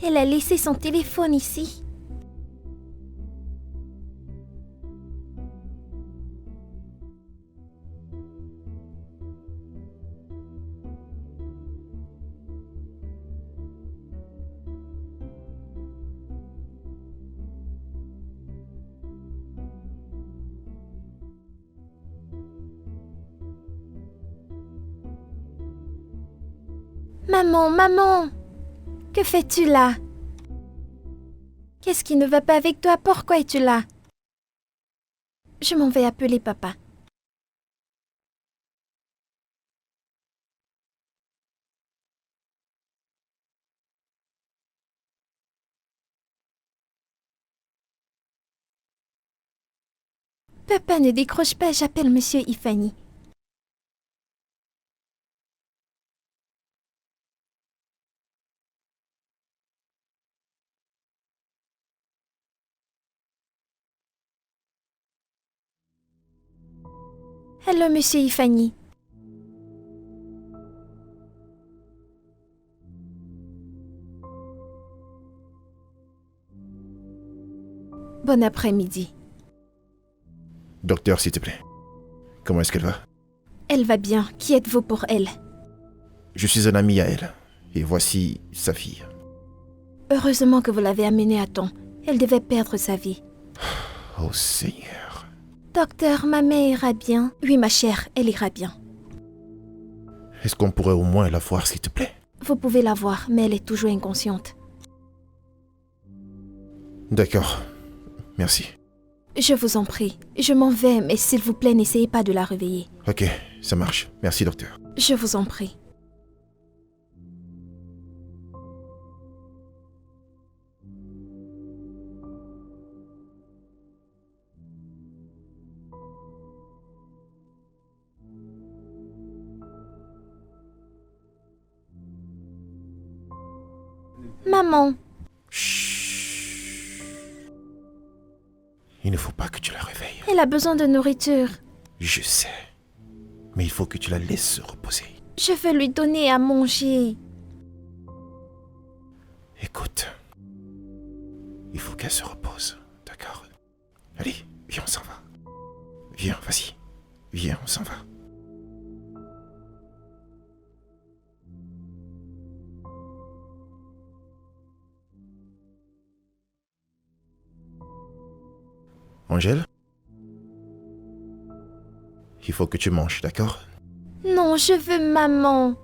Elle a laissé son téléphone ici. Maman, maman! Que fais-tu là? Qu'est-ce qui ne va pas avec toi? Pourquoi es-tu là? Je m'en vais appeler papa. Papa, ne décroche pas, j'appelle Monsieur Ifani. Allô, Monsieur Ifani. Bon après-midi. Docteur, s'il te plaît. Comment est-ce qu'elle va? Elle va bien. Qui êtes-vous pour elle? Je suis un ami à elle. Et voici sa fille. Heureusement que vous l'avez amenée à temps. Elle devait perdre sa vie. Oh Seigneur. Docteur, ma mère ira bien. Oui, ma chère, elle ira bien. Est-ce qu'on pourrait au moins la voir, s'il te plaît? Vous pouvez la voir, mais elle est toujours inconsciente. D'accord. Merci. Je vous en prie. Je m'en vais, mais s'il vous plaît, n'essayez pas de la réveiller. Ok, ça marche. Merci, docteur. Je vous en prie. Maman. Chut. Il ne faut pas que tu la réveilles. Elle a besoin de nourriture. Je sais. Mais il faut que tu la laisses se reposer. Je veux lui donner à manger. Écoute. Il faut qu'elle se repose. D'accord? Allez, viens, on s'en va. Viens, vas-y. Viens, on s'en va. Angèle? Il faut que tu manges, d'accord? Non, je veux maman.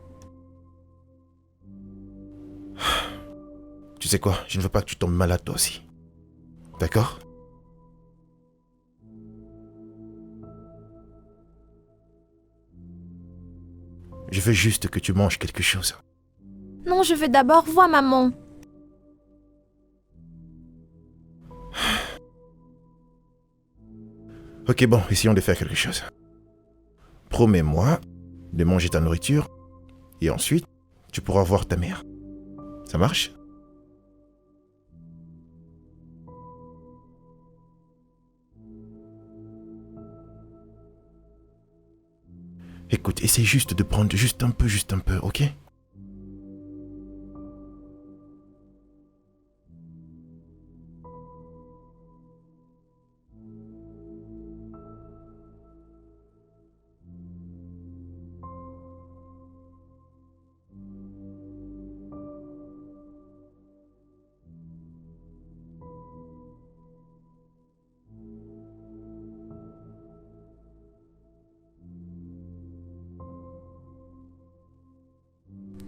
Tu sais quoi? Je ne veux pas que tu tombes malade toi aussi. D'accord? Je veux juste que tu manges quelque chose. Non, je veux d'abord voir maman. Ok, bon, essayons de faire quelque chose. Promets-moi de manger ta nourriture et ensuite, tu pourras voir ta mère. Ça marche? Écoute, essaye juste de prendre juste un peu, ok?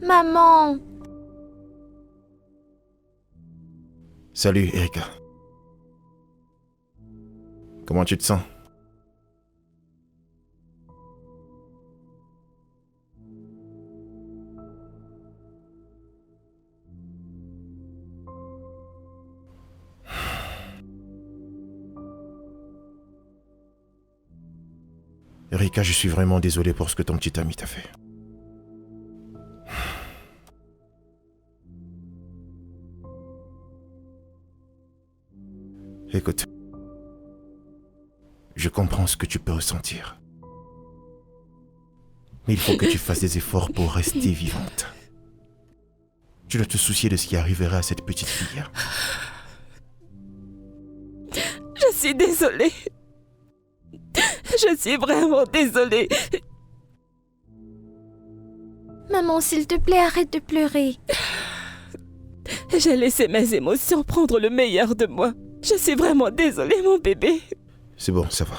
Maman. Salut, Erika. Comment tu te sens? Erika, je suis vraiment désolé pour ce que ton petit ami t'a fait. Écoute, je comprends ce que tu peux ressentir. Mais il faut que tu fasses des efforts pour rester vivante. Tu dois te soucier de ce qui arriverait à cette petite fille. Je suis désolée. Je suis vraiment désolée. Maman, s'il te plaît, arrête de pleurer. J'ai laissé mes émotions prendre le meilleur de moi. Je suis vraiment désolée, mon bébé. C'est bon, ça va.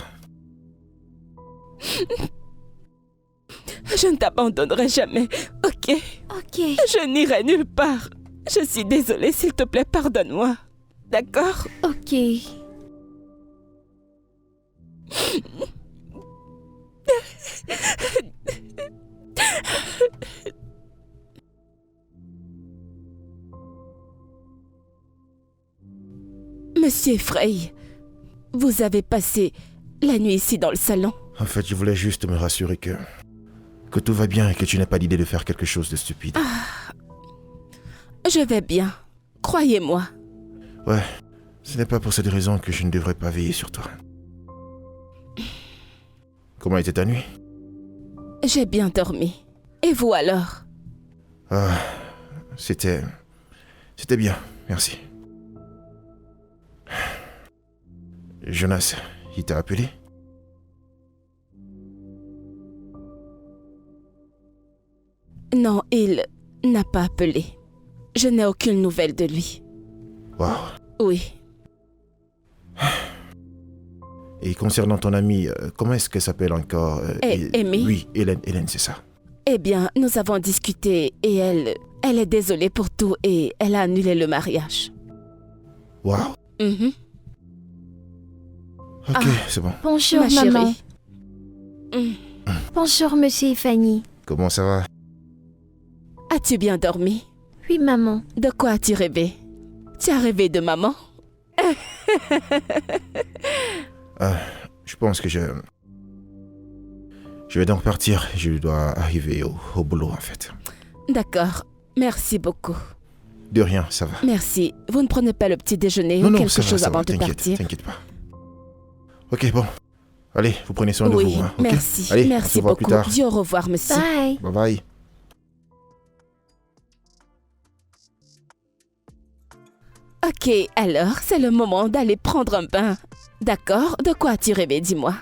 Je ne t'abandonnerai jamais, ok? Ok. Je n'irai nulle part. Je suis désolée, s'il te plaît, pardonne-moi. D'accord? Ok. Monsieur Frey, vous avez passé la nuit ici dans le salon? En fait, je voulais juste me rassurer que tout va bien et que tu n'as pas l'idée de faire quelque chose de stupide. Je vais bien, croyez-moi. Ouais, ce n'est pas pour cette raison que je ne devrais pas veiller sur toi. Comment était ta nuit? J'ai bien dormi. Et vous alors? Ah, c'était bien, merci. Jonas, il t'a appelé? Non, il n'a pas appelé. Je n'ai aucune nouvelle de lui. Waouh. Oui. Et concernant ton amie, comment est-ce qu'elle s'appelle encore? Amy? Oui, Hélène, c'est ça. Eh bien, nous avons discuté et elle est désolée pour tout et elle a annulé le mariage. Waouh. Mhm. Ok, c'est bon. Bonjour, Ma chérie. maman. Mm. Bonjour, monsieur et Fanny. Comment ça va? As-tu bien dormi? Oui, maman. De quoi as-tu rêvé? Tu as rêvé de maman? Je pense que je vais donc partir. Je dois arriver au boulot, en fait. D'accord. Merci beaucoup. De rien, ça va. Merci. Vous ne prenez pas le petit déjeuner Non, ou non, quelque ça va, chose ça avant va. de partir? T'inquiète pas. Ok, bon. Allez, vous prenez soin de Oui, vous. Hein, ok? merci. Allez, on Merci se voit beaucoup. plus tard. Dis au revoir, monsieur. Bye. Bye bye. Ok, alors c'est le moment d'aller prendre un bain. D'accord? De quoi as-tu rêvé, dis-moi?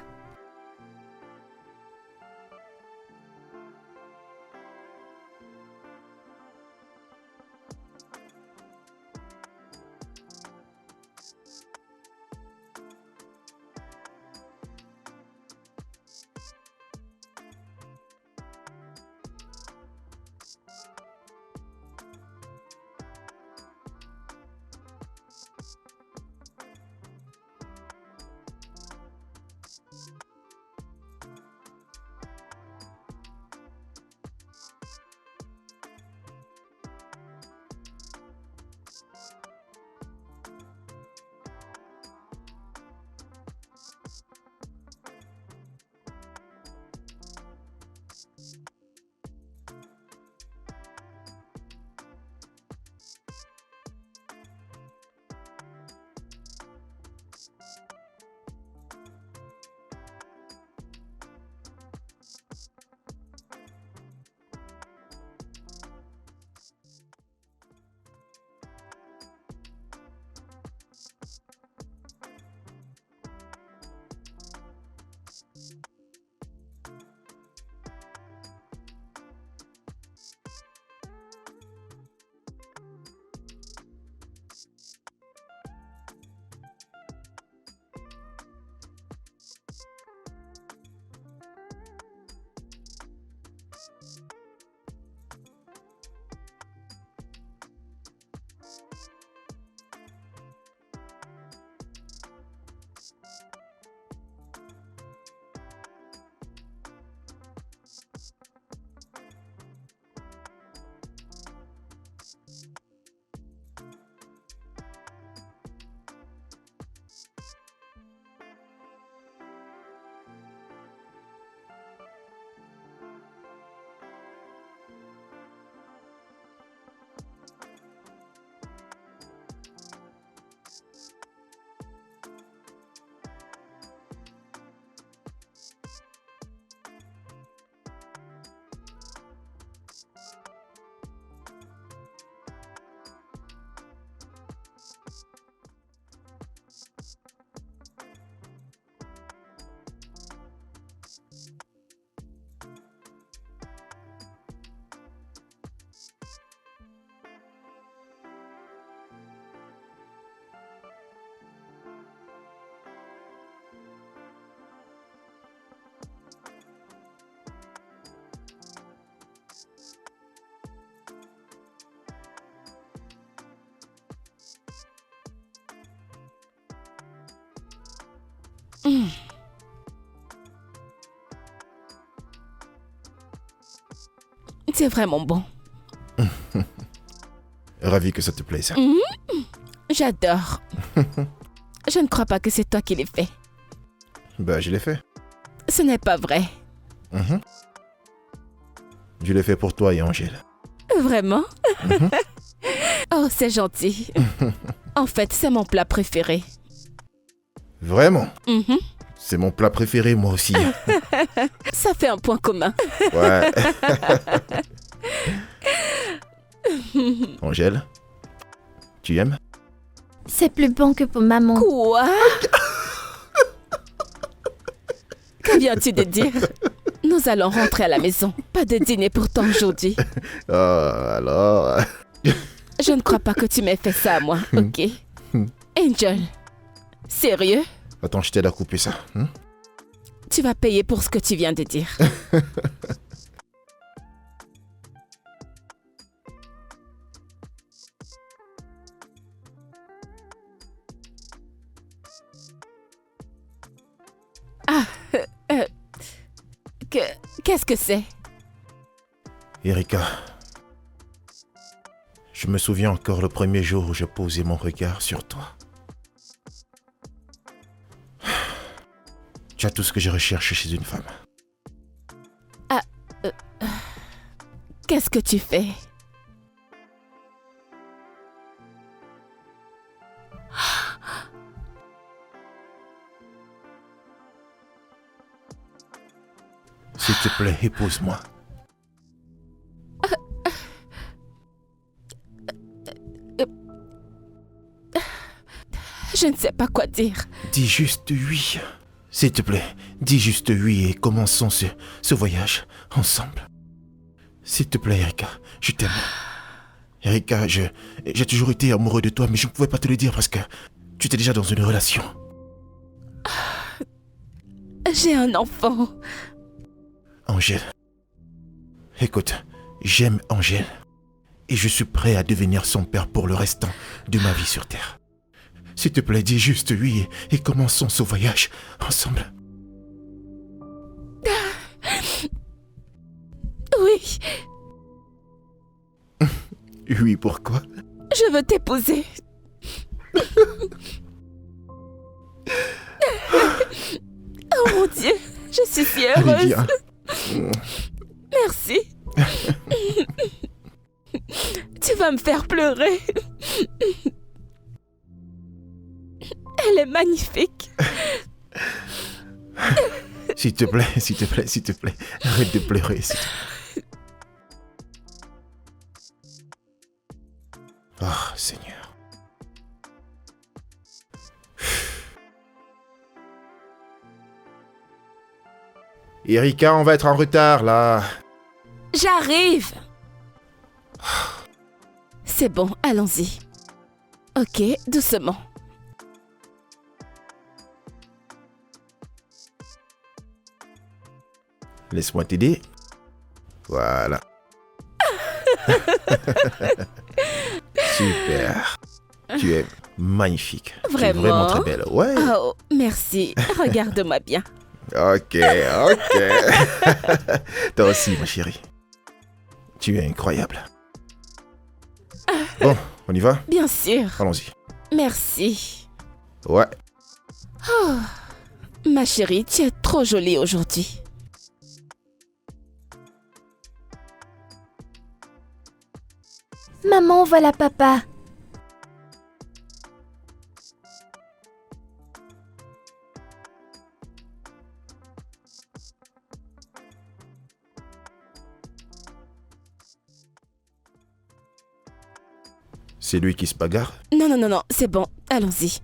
C'est vraiment bon. Ravi que ça te plaise. J'adore. Je ne crois pas que c'est toi qui l'ai fait. Bah, je l'ai fait. Ce n'est pas vrai. Je l'ai fait pour toi et Angèle. Vraiment? Oh, c'est gentil. En fait, c'est mon plat préféré. Vraiment? C'est mon plat préféré, moi aussi. Ça fait un point commun. Ouais. Angèle, tu aimes? C'est plus bon que pour maman. Quoi? Que viens-tu de dire? Nous allons rentrer à la maison. Pas de dîner pour toi aujourd'hui. Alors... Je ne crois pas que tu m'aies fait ça à moi, ok? Angel, sérieux? Attends, je t'aide à couper ça. Tu vas payer pour ce que tu viens de dire. Ah, qu'est-ce que c'est? Erika, je me souviens encore le premier jour où je posais mon regard sur toi. Tu as tout ce que je recherche chez une femme. Qu'est-ce que tu fais? S'il te plaît, épouse-moi. Je ne sais pas quoi dire. Dis juste oui. S'il te plaît, dis juste oui et commençons ce voyage ensemble. S'il te plaît, Erika, je t'aime. Erika, j'ai toujours été amoureux de toi, mais je ne pouvais pas te le dire parce que tu étais déjà dans une relation. J'ai un enfant. Angèle. Écoute, j'aime Angèle. Et je suis prêt à devenir son père pour le restant de ma vie sur Terre. S'il te plaît, dis juste oui et commençons ce voyage ensemble. Oui, Oui, pourquoi? je veux t'épouser. Oh mon Dieu, je suis si Allez, heureuse. viens. Merci. Tu vas me faire pleurer. Elle est magnifique. S'il te plaît, s'il te plaît, s'il te plaît. Arrête de pleurer, s'il te plaît. Oh, Seigneur. Erika, on va être en retard, là. J'arrive. C'est bon, allons-y. Ok, doucement. Laisse-moi t'aider. Voilà. Super. Tu es magnifique. Tu es Vraiment? vraiment très belle. Ouais. Oh, merci. Regarde-moi bien. Ok, ok. Toi aussi, ma chérie. Tu es incroyable. Bon, on y va? Bien sûr. Allons-y. Merci. Ouais. Ma chérie, tu es trop jolie aujourd'hui. Maman, voilà papa. C'est lui qui se bagarre? Non, non, non, non, c'est bon. Allons-y.